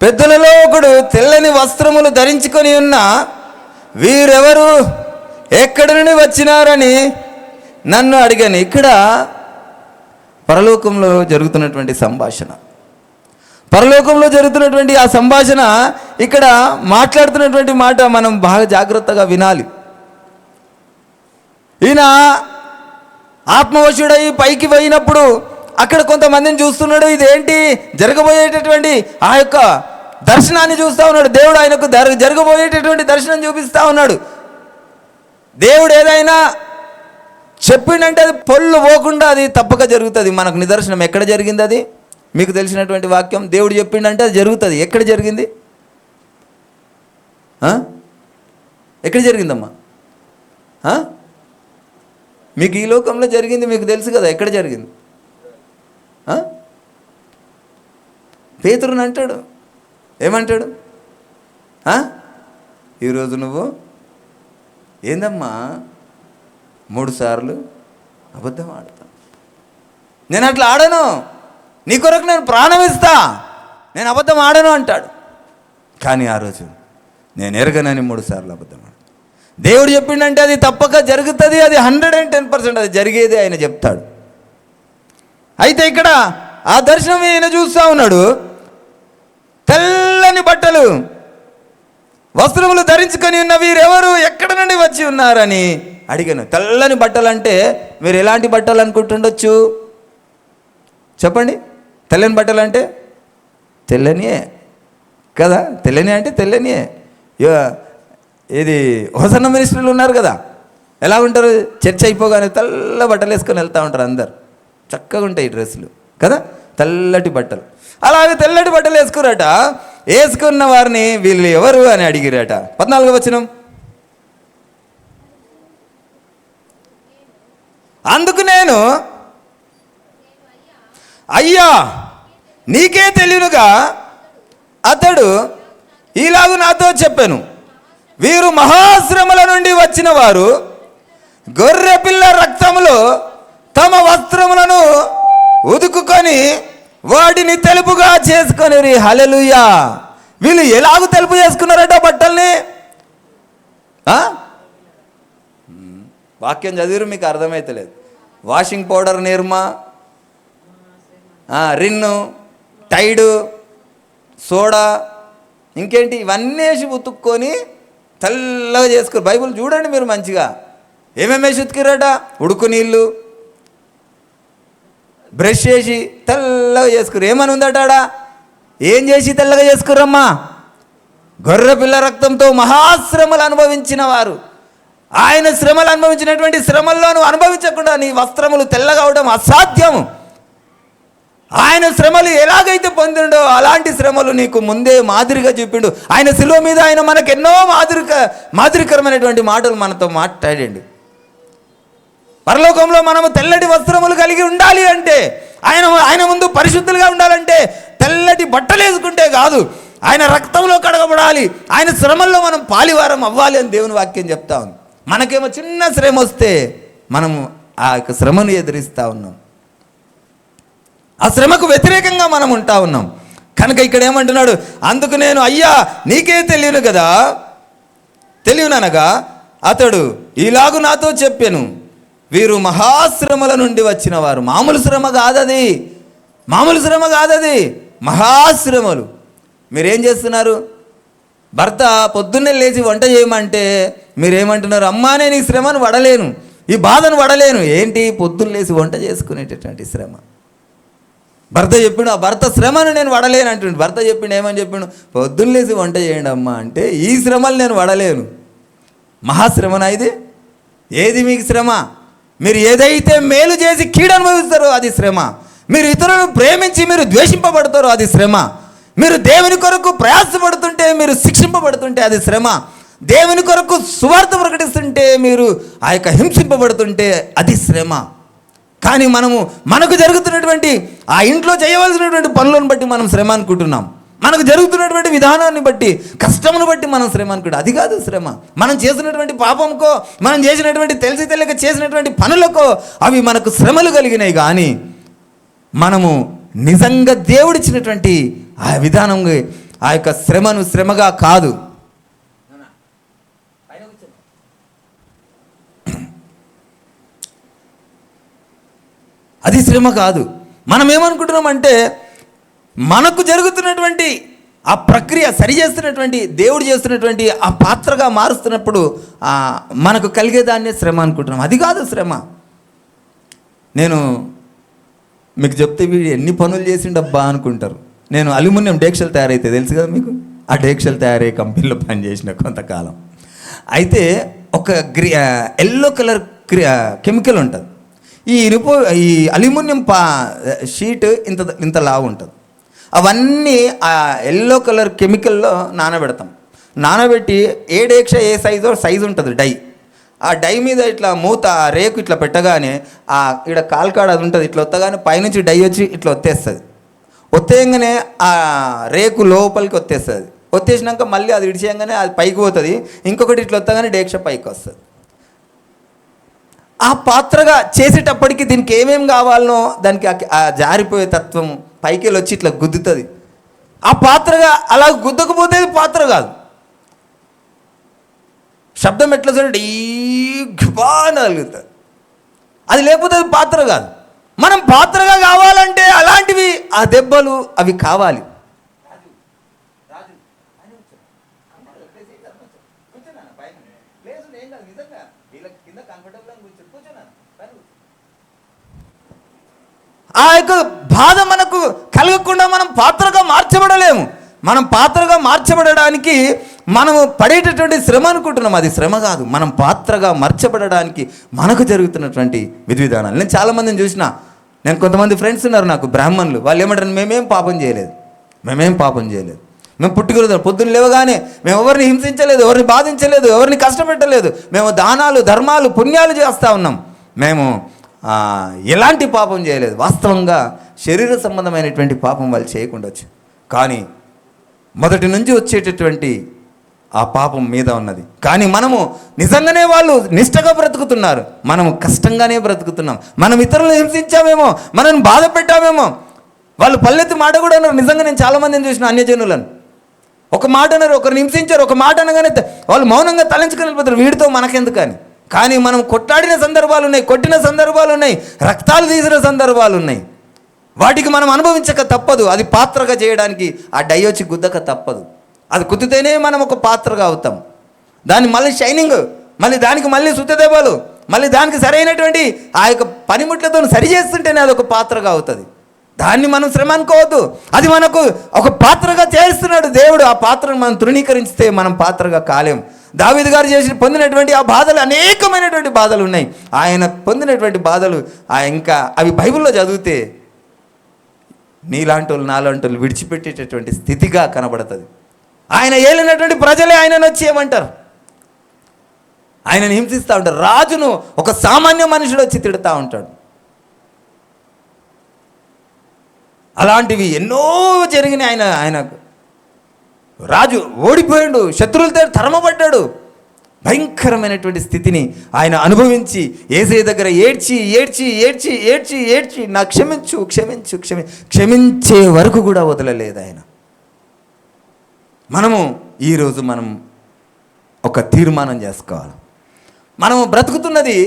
[SPEAKER 1] పెద్దలలో ఒకడు తెల్లని వస్త్రములు ధరించుకొని ఉన్న వీరెవరు, ఎక్కడి నుండి వచ్చినారని నన్ను అడిగాను. ఇక్కడ పరలోకంలో జరుగుతున్నటువంటి సంభాషణ, పరలోకంలో జరుగుతున్నటువంటి ఆ సంభాషణ ఇక్కడ మాట్లాడుతున్నటువంటి మాట మనం బాగా జాగ్రత్తగా వినాలి. ఈయన ఆత్మవశుడై పైకి పోయినప్పుడు అక్కడ కొంతమందిని చూస్తున్నాడు. ఇదేంటి జరగబోయేటటువంటి ఆ యొక్క దర్శనాన్ని చూస్తూ ఉన్నాడు. దేవుడు ఆయనకు జరగబోయేటటువంటి దర్శనం చూపిస్తూ ఉన్నాడు. దేవుడు ఏదైనా చెప్పిండంటే అది పొల్లు పోకుండా అది తప్పక జరుగుతుంది. మనకు నిదర్శనం ఎక్కడ జరిగింది? అది మీకు తెలిసినటువంటి వాక్యం. దేవుడు చెప్పిండంటే అది జరుగుతుంది. ఎక్కడ జరిగింది? ఎక్కడ జరిగిందమ్మా? మీకు ఈ లోకంలో జరిగింది, మీకు తెలుసు కదా. ఎక్కడ జరిగింది? పేతురుని అంటాడు, ఏమంటాడు? ఈరోజు నువ్వు ఏందమ్మా 3 సార్లు అబద్ధం ఆడతా. నేను అట్లా ఆడను, నీ కొరకు నేను ప్రాణం ఇస్తా, నేను అబద్ధం ఆడను అంటాడు. కానీ ఆ రోజు నేను ఎరగనని 3 సార్లు అబద్ధం ఆడతాను. దేవుడు చెప్పిండంటే అది తప్పక జరుగుతుంది. అది 110% అది జరిగేది ఆయన చెప్తాడు. అయితే ఇక్కడ ఆ దర్శనం ఈయన చూస్తూ ఉన్నాడు. తెల్లని బట్టలు వస్త్రములు ధరించుకొని ఉన్న వీరెవరు, ఎక్కడ నుండి వచ్చి ఉన్నారని అడిగాను. తెల్లని బట్టలు అంటే మీరు ఎలాంటి బట్టలు అనుకుంటుండొచ్చు చెప్పండి? తెల్లని బట్టలు అంటే తెల్లనియే కదా. తెల్లని అంటే తెల్లనియే. ఇది హోసన్న మినిస్టర్లు ఉన్నారు కదా, ఎలా ఉంటారు? చర్చ్ అయిపోగానే తెల్ల బట్టలు వేసుకొని వెళ్తూ ఉంటారు. అందరు చక్కగా ఉంటాయి డ్రెస్సులు కదా, తెల్లటి బట్టలు. అలాగే తెల్లటి బట్టలు వేసుకురట. వేసుకున్న వారిని వీళ్ళు ఎవరు అని అడిగిరట. 14వ వచనం. అందుకు నేను, అయ్యా నీకే తెలియనుగా అతడు ఇలాగూ నాతో చెప్పాను, వీరు మహాశ్రమల నుండి వచ్చిన వారు, గొర్రెపిల్ల రక్తములో తమ వస్త్రములను ఉదుకుకొని వాటిని తెలుపుగా చేసుకొని. హల్లెలూయా. వీళ్ళు ఎలాగూ తెలుపు చేసుకున్నారట బట్టల్ని? వాక్యం చదివిరు, మీకు అర్థమైతలేదు. వాషింగ్ పౌడర్, నిర్మా, రిన్ను, టైడు, సోడా, ఇంకేంటి ఇవన్నీ వేసి ఉతుక్కొని తెల్లగా చేసుకురు. బైబిల్ చూడండి మీరు మంచిగా. ఏమేమి వేసి ఉతికిరట? ఉడుకు నీళ్ళు, బ్రష్ చేసి తెల్లగా చేసుకురు. ఏమని ఉందటాడా? ఏం చేసి తెల్లగా చేసుకురమ్మా? గొర్రె పిల్ల రక్తంతో మహాశ్రమలు అనుభవించిన వారు. ఆయన శ్రమలు అనుభవించినటువంటి శ్రమల్లో నువ్వు అనుభవించకుండా నీ వస్త్రములు తెల్లగా అవడం అసాధ్యము. ఆయన శ్రమలు ఎలాగైతే పొందిండో అలాంటి శ్రమలు నీకు ముందే మాదిరిగా చూపిండు. ఆయన శిలువ మీద ఆయన మనకు ఎన్నో మాదిరికరమైనటువంటి మాటలు మనతో మాట్లాడండి. పరలోకంలో మనము తెల్లటి వస్త్రములు కలిగి ఉండాలి అంటే, ఆయన ముందు పరిశుద్ధులుగా ఉండాలంటే తెల్లటి బట్టలు వేసుకుంటే కాదు, ఆయన రక్తంలో కడగబడాలి. ఆయన శ్రమల్లో మనం పాలివారం అవ్వాలి అని దేవుని వాక్యం చెప్తా ఉంది. మనకేమో చిన్న శ్రమ వస్తే మనము ఆ యొక్క శ్రమను ఎదిరిస్తూ ఉన్నాం. ఆ శ్రమకు వ్యతిరేకంగా మనం ఉంటా ఉన్నాం. కనుక ఇక్కడ ఏమంటున్నాడు? అందుకు నేను, అయ్యా నీకే తెలియను కదా, తెలియననగా అతడు ఇలాగు నాతో చెప్పాను, వీరు మహాశ్రమల నుండి వచ్చిన వారు. మామూలు శ్రమ కాదది, మామూలు శ్రమ కాదది, మహాశ్రమలు. మీరేం చేస్తున్నారు? భర్త పొద్దున్నే లేచి వంట చేయమంటే మీరేమంటున్నారు? అమ్మా నేను ఈ శ్రమను పడలేను, ఈ బాధను పడలేను. ఏంటి? పొద్దున్న లేచి వంట చేసుకునేటటువంటి శ్రమ. భర్త చెప్పిండు, ఆ భర్త శ్రమను నేను పడలేను అంటుండు. భర్త చెప్పిండు, ఏమని చెప్పిండు? పొద్దున్న లేచి వంట చేయండి అమ్మా అంటే, ఈ శ్రమలు నేను పడలేను. మహాశ్రమనా ఇది? ఏది మీకు శ్రమ? మీరు ఏదైతే మేలు చేసి కీడు అనుభవిస్తారో అది శ్రమ. మీరు ఇతరులను ప్రేమించి మీరు ద్వేషింపబడతారో అది శ్రమ. మీరు దేవుని కొరకు ప్రయాసపడుతుంటే మీరు శిక్షింపబడుతుంటే అది శ్రమ. దేవుని కొరకు సువార్త ప్రకటిస్తుంటే మీరు ఆ యొక్క హింసింపబడుతుంటే అది శ్రమ. కానీ మనకు జరుగుతున్నటువంటి ఆ ఇంట్లో చేయవలసినటువంటి పనులను బట్టి మనం శ్రమ అనుకుంటున్నాం. మనకు జరుగుతున్నటువంటి విధానాన్ని బట్టి, కష్టమును బట్టి మనం శ్రమ అనుకుంటాం. అది కాదు శ్రమ. మనం చేసినటువంటి పాపంకో, మనం చేసినటువంటి తెలిసి తెలియక చేసినటువంటి పనులకో అవి మనకు శ్రమలు కలిగినాయి. కానీ మనము నిజంగా దేవుడిచ్చినటువంటి ఆ విధానం ఆ యొక్క శ్రమను శ్రమగా కాదు. అది శ్రమ కాదు. మనం ఏమనుకుంటున్నామంటే మనకు జరుగుతున్నటువంటి ఆ ప్రక్రియ సరి చేస్తున్నటువంటి దేవుడు చేస్తున్నటువంటి ఆ పాత్రగా మారుస్తున్నప్పుడు మనకు కలిగేదాన్నే శ్రమ అనుకుంటున్నాం. అది కాదు శ్రమ. నేను మీకు చెప్తే వీడు ఎన్ని పనులు చేసిండబ్బా అనుకుంటారు. నేను అల్యూమినియం డేక్షలు తయారైతే తెలుసు కదా మీకు. ఆ డేక్షలు తయారయ్యే కంపెనీలో పనిచేసిన కొంతకాలం. అయితే ఒక ఎల్లో కలర్ కెమికల్ ఉంటుంది. ఈ అల్యూమినియం షీట్ ఇంత లావు ఉంటుంది. అవన్నీ ఆ ఎల్లో కలర్ కెమికల్లో నానబెడతాం. నానబెట్టి ఏ డేక్ష ఏ సైజు ఉంటుంది డై. ఆ డై మీద ఇట్లా మూత రేకు ఇట్లా పెట్టగానే ఇక్కడ కాల్కాడ అది ఉంటుంది. ఇట్లా వత్తగానే పైనుంచి డై వచ్చి ఇట్లా ఒత్తేస్తుంది. ఒత్తేయంగానే ఆ రేకు లోపలికి ఒత్తేస్తుంది. ఒత్తేసినాక మళ్ళీ అది విడిచేయంగానే అది పైకి పోతుంది. ఇంకొకటి ఇట్లా వత్తగానే డేక్ష పైకి వస్తుంది. ఆ పాత్రగా చేసేటప్పటికి దీనికి ఏమేమి కావాలనో దానికి ఆ జారిపోయే తత్వం పైకి వచ్చి ఇట్లా గుద్దుతుంది. ఆ పాత్రగా అలా గుద్దకపోతే పాత్ర కాదు. శబ్దం ఎట్లా చూడండి కలుగుతుంది. అది లేకపోతే అది పాత్ర కాదు. మనం పాత్రగా కావాలంటే అలాంటివి ఆ దెబ్బలు అవి కావాలి. ఆ యొక్క బాధ మనకు కలగకుండా మనం పాత్రగా మార్చబడలేము. మనం పాత్రగా మార్చబడడానికి మనము పడేటటువంటి శ్రమ అనుకుంటున్నాం. అది శ్రమ కాదు. మనం పాత్రగా మార్చబడడానికి మనకు జరుగుతున్నటువంటి విధానాలు. నేను చాలామందిని చూసిన, నేను కొంతమంది ఫ్రెండ్స్ ఉన్నారు నాకు బ్రాహ్మణులు. వాళ్ళు ఏమంటారు, మేమేం పాపం చేయలేదు, మేము పుట్టుకలు పొద్దున్న లేవగానే మేము ఎవరిని హింసించలేదు, ఎవరిని బాధించలేదు, ఎవరిని కష్టపెట్టలేదు, మేము దానాలు ధర్మాలు పుణ్యాలు చేస్తూ ఉన్నాం, మేము ఎలాంటి పాపం చేయలేదు. వాస్తవంగా శరీర సంబంధమైనటువంటి పాపం వాళ్ళు చేయకుండొచ్చు, కానీ మొదటి నుంచి వచ్చేటటువంటి ఆ పాపం మీద ఉన్నది. కానీ మనము నిజంగానే వాళ్ళు నిష్టగా బ్రతుకుతున్నారు, మనము కష్టంగానే బ్రతుకుతున్నాం. మనం ఇతరులను హింసించామేమో, మనల్ని బాధ పెట్టామేమో. వాళ్ళు పల్లెత్తి మాట కూడా అన్నారు. నిజంగా నేను చాలామందిని చూసిన అన్యజనులను ఒక మాట అన్నారు, ఒకరిని హింసించారు, ఒక మాట అనగానే వాళ్ళు మౌనంగా తలంచుకొని వెళ్ళిపోతారు, వీడితో మనకెందుకని. కానీ మనం కొట్లాడిన సందర్భాలు ఉన్నాయి, కొట్టిన సందర్భాలు ఉన్నాయి, రక్తాలు తీసిన సందర్భాలు ఉన్నాయి. వాటికి మనం అనుభవించక తప్పదు. అది పాత్రగా చేయడానికి ఆ డై వచ్చి గుద్దక తప్పదు. అది గుద్దితేనే మనం ఒక పాత్రగా అవుతాం. దాన్ని మళ్ళీ షైనింగ్, మళ్ళీ దానికి మళ్ళీ శుద్ధదెబ్బలు, మళ్ళీ దానికి సరైనటువంటి ఆ యొక్క పనిముట్లతో సరి చేస్తుంటేనే అది ఒక పాత్రగా అవుతుంది. దాన్ని మనం శ్రమ అనుకోవద్దు. అది మనకు ఒక పాత్రగా చేస్తున్నాడు దేవుడు. ఆ పాత్రను మనం తృణీకరిస్తే మనం పాత్రగా కాలేం. దావీదు గారు పొందినటువంటి ఆ బాధలు అనేకమైనటువంటి బాధలు ఉన్నాయి. ఆయన పొందినటువంటి బాధలు ఇంకా అవి బైబిల్లో చదివితే నీలాంటి వాళ్ళు నాలాంటి వాళ్ళు విడిచిపెట్టేటటువంటి స్థితిగా కనబడుతుంది. ఆయన ఏలినటువంటి ప్రజలే ఆయనను వచ్చి ఏమంటారు, ఆయనను హింసిస్తూ ఉంటారు. రాజును ఒక సామాన్య మనుషుడు వచ్చి తిడుతూ ఉంటాడు. అలాంటివి ఎన్నో జరిగినాయి. ఆయనకు రాజు ఓడిపోయాడు, శత్రువులతో తరమబడ్డాడు. భయంకరమైనటువంటి స్థితిని ఆయన అనుభవించి యేసయ్య దగ్గర ఏడ్చి ఏడ్చి ఏడ్చి ఏడ్చి ఏడ్చి నా క్షమించు క్షమించు క్షమించే వరకు కూడా వదలలేదు ఆయన. ఈరోజు మనం ఒక తీర్మానం చేసుకోవాలి. మనము బ్రతుకుతున్నది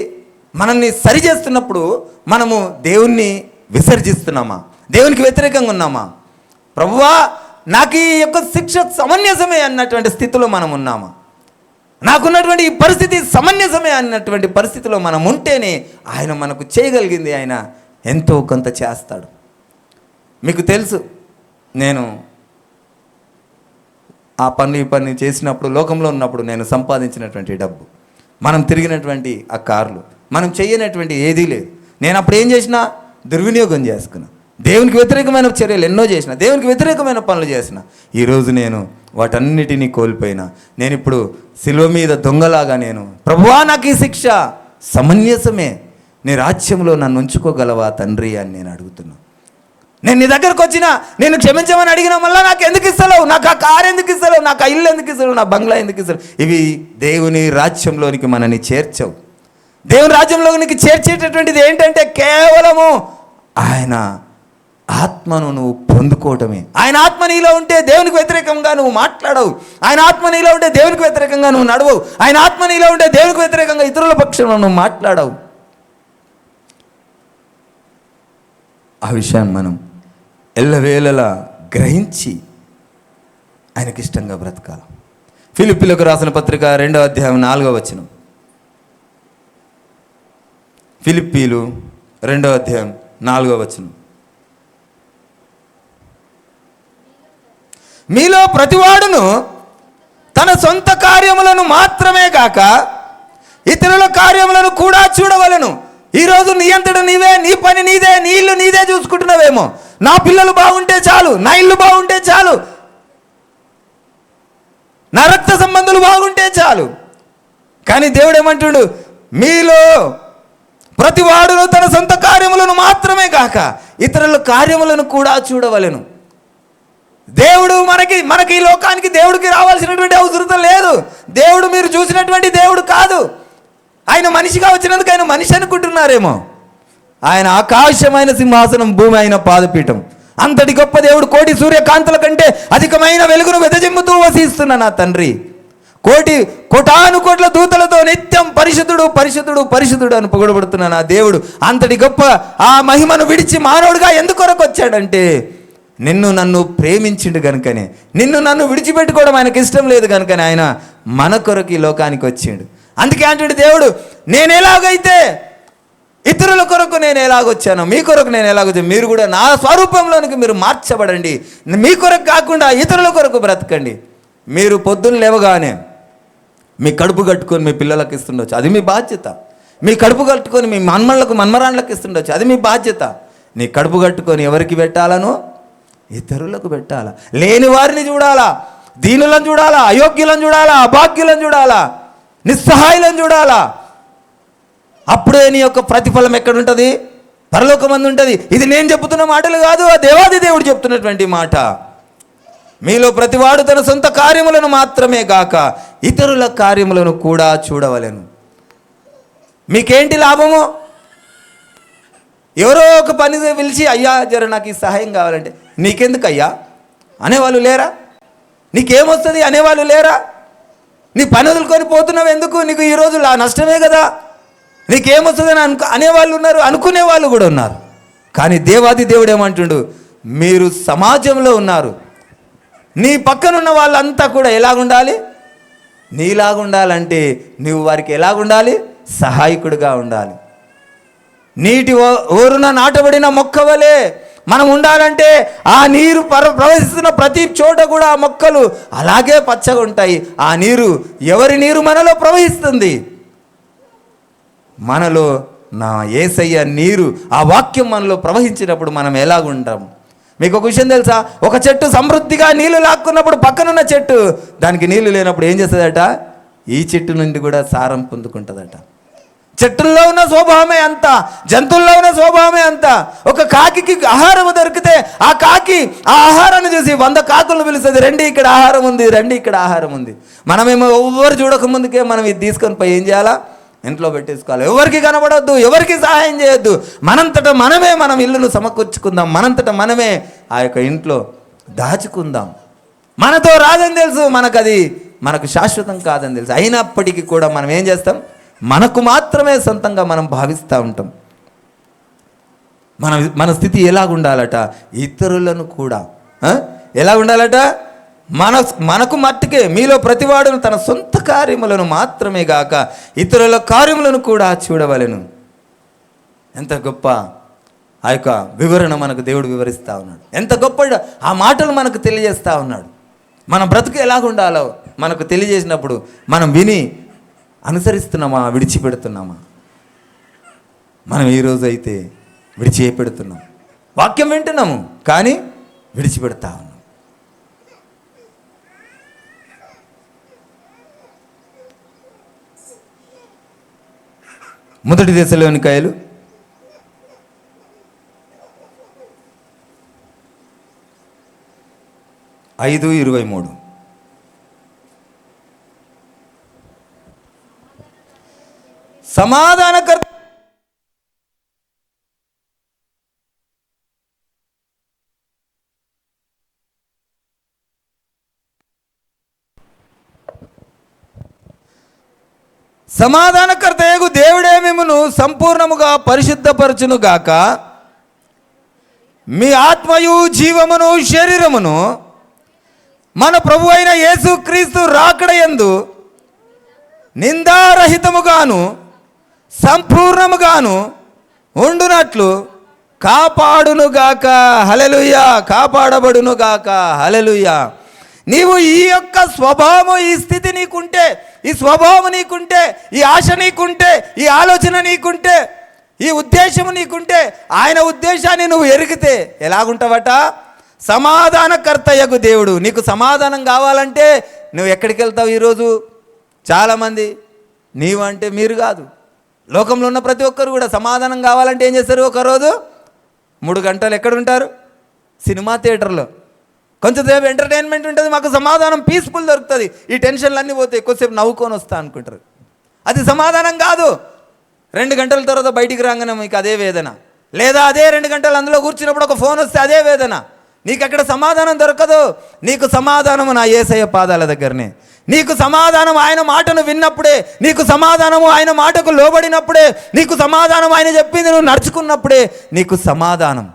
[SPEAKER 1] మనల్ని సరి చేస్తున్నప్పుడు మనము దేవుణ్ణి విసర్జిస్తున్నామా, దేవునికి వ్యతిరేకంగా ఉన్నామా? ప్రభువా నాకు ఈ యొక్క శిక్ష సమంజసమే అన్నటువంటి స్థితిలో మనం ఉన్నామా? నాకున్నటువంటి ఈ పరిస్థితి సమంజసమే అన్నటువంటి పరిస్థితిలో మనం ఉంటేనే ఆయన మనకు చేయగలిగింది ఆయన ఎంతో కొంత చేస్తాడు. మీకు తెలుసు, నేను ఆ పని ఈ పని చేసినప్పుడు, లోకంలో ఉన్నప్పుడు నేను సంపాదించినటువంటి డబ్బు, మనం తిరిగినటువంటి ఆ కార్లు, మనం చేయనటువంటి ఏదీ లేదు. నేను అప్పుడు ఏం చేసినా దుర్వినియోగం చేసుకున్నా. దేవునికి వ్యతిరేకమైన చర్యలు ఎన్నో చేసిన, దేవునికి వ్యతిరేకమైన పనులు చేసిన. ఈరోజు నేను వాటన్నిటినీ కోల్పోయినా నేను ఇప్పుడు శిలువ మీద దొంగలాగా నేను, ప్రభువా నాకు ఈ శిక్ష సమంజసమే, నీ రాజ్యంలో నన్ను ఉంచుకోగలవా తండ్రి అని నేను అడుగుతున్నాను. నేను నీ దగ్గరకు వచ్చినా, నేను క్షమించమని అడిగినా మళ్ళీ నాకు ఎందుకు ఇస్తలేవు, నాకు ఆ కారు ఎందుకు ఇస్తలేవు, నాకు ఆ ఇల్లు ఎందుకు ఇస్తలేవు, నా బంగ్లా ఎందుకు ఇస్తలేవు? ఇవి దేవుని రాజ్యంలోనికి మనని చేర్చవు. దేవుని రాజ్యంలోనికి చేర్చేటటువంటిది ఏంటంటే కేవలము ఆయన ఆత్మను నువ్వు పొందుకోవటమే. ఆయన ఆత్మ నీలో ఉంటే దేవునికి వ్యతిరేకంగా నువ్వు మాట్లాడవు. ఆయన ఆత్మ నీలో ఉంటే దేవునికి వ్యతిరేకంగా నువ్వు నడవవు. ఆయన ఆత్మ నీలో ఉంటే దేవునికి వ్యతిరేకంగా ఇతరుల పక్షంలో నువ్వు మాట్లాడవు. ఆ విషయాన్ని మనం ఎల్లవేళలా గ్రహించి ఆయనకి ఇష్టంగా బ్రతకాలి. ఫిలిప్పీలకు రాసిన పత్రిక 2వ అధ్యాయం 4వ వచనం. ఫిలిప్పీలు 2వ అధ్యాయం 4వ వచనం. మీలో ప్రతివాడును తన సొంత కార్యములను మాత్రమే కాక ఇతరుల కార్యములను కూడా చూడవలెను. ఈరోజు నీ అంతట నీవే, నీ పని నీదే, నీ ఇల్లు నీదే చూసుకుంటున్నావేమో. నా పిల్లలు బాగుంటే చాలు, నా ఇల్లు బాగుంటే చాలు, నా రక్త సంబంధులు బాగుంటే చాలు. కానీ దేవుడు ఏమంటుడు, మీలో ప్రతివాడును తన సొంత కార్యములను మాత్రమే కాక ఇతరుల కార్యములను కూడా చూడవలెను. దేవుడు మనకి ఈ లోకానికి దేవుడికి రావాల్సినటువంటి అవసరం లేదు. దేవుడు మీరు చూసినటువంటి దేవుడు కాదు. ఆయన మనిషిగా వచ్చినందుకు ఆయన మనిషి అనుకుంటున్నారేమో. ఆయన ఆకాశమైన సింహాసనం, భూమి అయిన పాదపీఠం. అంతటి గొప్ప దేవుడు, కోటి సూర్యకాంతుల కంటే అధికమైన వెలుగును వెదజిమ్ముతూ వసిస్తున్న నా తండ్రి, కోటాను కోట్ల దూతలతో నిత్యం పరిశుద్ధుడు పరిశుద్ధుడు పరిశుద్ధుడు అని పొగడబడుతున్న నా దేవుడు అంతటి గొప్ప ఆ మహిమను విడిచి మానవుడిగా ఎందుకొరకు వచ్చాడంటే, నిన్ను నన్ను ప్రేమించిండు కనుకనే, నిన్ను నన్ను విడిచిపెట్టుకోవడం ఆయనకి ఇష్టం లేదు కనుకనే ఆయన మన కొరకు ఈ లోకానికి వచ్చిండు. అందుకే అంటాడు దేవుడు, నేను ఎలాగైతే ఇతరుల కొరకు నేను ఎలాగొచ్చాను, మీ కొరకు నేను ఎలాగొచ్చాను, మీరు కూడా నా స్వరూపంలోనికి మీరు మార్చబడండి. మీ కొరకు కాకుండా ఇతరుల కొరకు బ్రతకండి. మీరు పొద్దున్న లేవగానే మీ కడుపు కట్టుకొని మీ పిల్లలకు ఇస్తుండొచ్చు, అది మీ బాధ్యత. మీ కడుపు కట్టుకొని మీ మన్మరాళ్ళకి ఇస్తుండొచ్చు, అది మీ బాధ్యత. నీ కడుపు కట్టుకొని ఎవరికి పెట్టాలను? ఇతరులకు పెట్టాలా. లేని వారిని చూడాలా, దీనులను చూడాలా, అయోగ్యులను చూడాలా, అభాగ్యులను చూడాలా, నిస్సహాయులను చూడాలా. అప్పుడే నీ యొక్క ప్రతిఫలం ఎక్కడుంటుంది? పరలోకమందు ఉంటుంది. ఇది నేను చెప్తున్న మాటలు కాదు, ఆ దేవాది దేవుడు చెప్తున్నటువంటి మాట. మీలో ప్రతివాడు తన సొంత కార్యములను మాత్రమే గాక ఇతరుల కార్యములను కూడా చూడవలెను. మీకేంటి లాభము? ఎవరో ఒక పని పిలిచి, అయ్యా జర నాకు ఈ సహాయం కావాలంటే, నీకెందుకు అయ్యా అనేవాళ్ళు లేరా? నీకేమొస్తుంది అనేవాళ్ళు లేరా? నీ పని వదులుకొని పోతున్నావు ఎందుకు? నీకు ఈరోజు నష్టమే కదా, నీకేమొస్తుందని అనేవాళ్ళు ఉన్నారు, అనుకునే వాళ్ళు కూడా ఉన్నారు. కానీ దేవాది దేవుడు ఏమంటుండు, మీరు సమాజంలో ఉన్నారు, నీ పక్కనున్న వాళ్ళంతా కూడా ఎలాగుండాలి? నీలాగుండాలంటే నువ్వు వారికి ఎలాగుండాలి? సహాయకుడిగా ఉండాలి. నీటి ఓరున నాటబడిన మొక్క వలె మనం ఉండాలంటే ఆ నీరు ప్రవహిస్తున్న ప్రతి చోట కూడా ఆ మొక్కలు అలాగే పచ్చగా ఉంటాయి. ఆ నీరు, ఎవరి నీరు మనలో ప్రవహిస్తుంది? మనలో నా యేసయ్య నీరు, ఆ వాక్యం మనలో ప్రవహించినప్పుడు మనం ఎలాగుంటాము? మీకు ఒక విషయం తెలుసా? ఒక చెట్టు సమృద్ధిగా నీళ్లు లాక్కున్నప్పుడు పక్కనున్న చెట్టు దానికి నీళ్లు లేనప్పుడు ఏం చేస్తుందట? ఈ చెట్టు నుండి కూడా సారం పొందుకుంటుందట. చెట్టుల్లో ఉన్న స్వభావమే అంత, జంతువుల్లో ఉన్న స్వభావమే అంత. ఒక కాకి ఆహారం దొరికితే ఆ కాకి ఆ ఆహారాన్ని చూసి 100 కాకులను పిలుస్తుంది, రండి ఇక్కడ ఆహారం ఉంది, రండి ఇక్కడ ఆహారం ఉంది. మనమేమో ఎవరు చూడకముందుకే మనం ఇది తీసుకొని పోయి ఏం చేయాలా? ఇంట్లో పెట్టేసుకోవాలి. ఎవరికి కనబడొద్దు, ఎవరికి సహాయం చేయొద్దు. మనంతట మనమే మనం ఇల్లును సమకూర్చుకుందాం, మనంతట మనమే ఆ యొక్క ఇంట్లో దాచుకుందాం. మనతో రాదని తెలుసు, మనకు శాశ్వతం కాదని తెలుసు. అయినప్పటికీ కూడా మనం ఏం చేస్తాం? మనకు మాత్రమే సొంతంగా మనం భావిస్తూ ఉంటాం. మన స్థితి ఎలాగుండాలట? ఇతరులను కూడా ఎలా ఉండాలట? మనకు మట్టుకే మీలో ప్రతివాడును తన సొంత కార్యములను మాత్రమే గాక ఇతరుల కార్యములను కూడా చూడవలెను. ఎంత గొప్ప ఆ యొక్క వివరణ మనకు దేవుడు వివరిస్తూ ఉన్నాడు. ఎంత గొప్ప ఆ మాటలు మనకు తెలియజేస్తూ ఉన్నాడు. మన బ్రతుకు ఎలాగుండాలో మనకు తెలియజేసినప్పుడు మనం విని అనుసరిస్తున్నామా, విడిచిపెడుతున్నామా? మనం ఈరోజు అయితే విడిచిపెడుతున్నాం. వాక్యం వింటున్నాము కానీ విడిచిపెడతా ఉన్నాం. మొదటి దశలోనికాయలు 5:23. సమాధానకర్త సమాధానకర్తయగు దేవుడే మిమ్మును సంపూర్ణముగా పరిశుద్ధపరచును గాక, మీ ఆత్మయు జీవమును శరీరమును మన ప్రభు అయిన యేసుక్రీస్తు రాకడయందు నిందారహితముగాను సంపూర్ణముగాను ఉండునట్లు కాపాడునుగాక. హల్లెలూయా. కాపాడబడునుగాక. హల్లెలూయా. నీవు ఈ యొక్క స్వభావము, ఈ స్థితి నీకుంటే, ఈ స్వభావం నీకుంటే, ఈ ఆశ నీకుంటే, ఈ ఆలోచన నీకుంటే, ఈ ఉద్దేశము నీకుంటే, ఆయన ఉద్దేశాన్ని నువ్వు ఎరిగితే ఎలాగుంటావట? సమాధానకర్తయ్యకు దేవుడు. నీకు సమాధానం కావాలంటే నువ్వు ఎక్కడికి వెళ్తావు? ఈరోజు చాలామంది, నీవు అంటే మీరు కాదు, లోకంలో ఉన్న ప్రతి ఒక్కరు కూడా సమాధానం కావాలంటే ఏం చేస్తారు? ఒకరోజు 3 గంటలు ఎక్కడుంటారు? సినిమా థియేటర్లో. కొంచెంసేపు ఎంటర్టైన్మెంట్ ఉంటుంది, మాకు సమాధానం పీస్ఫుల్ దొరుకుతుంది, ఈ టెన్షన్లు అన్నీ పోతే ఎక్కువసేపు నవ్వుకొని వస్తా అనుకుంటారు. అది సమాధానం కాదు. 2 గంటల తర్వాత బయటికి రాగానే మీకు అదే వేదన, లేదా అదే 2 గంటలు అందులో కూర్చున్నప్పుడు ఒక ఫోన్ వస్తే అదే వేదన. నీకు అక్కడ సమాధానం దొరకదు. నీకు సమాధానము నా యేసయ్య పాదాల దగ్గరనే. నీకు సమాధానం ఆయన మాటను విన్నప్పుడే, నీకు సమాధానము ఆయన మాటకు లోబడినప్పుడే, నీకు సమాధానం ఆయన చెప్పింది నువ్వు నడుచుకున్నప్పుడే నీకు సమాధానం.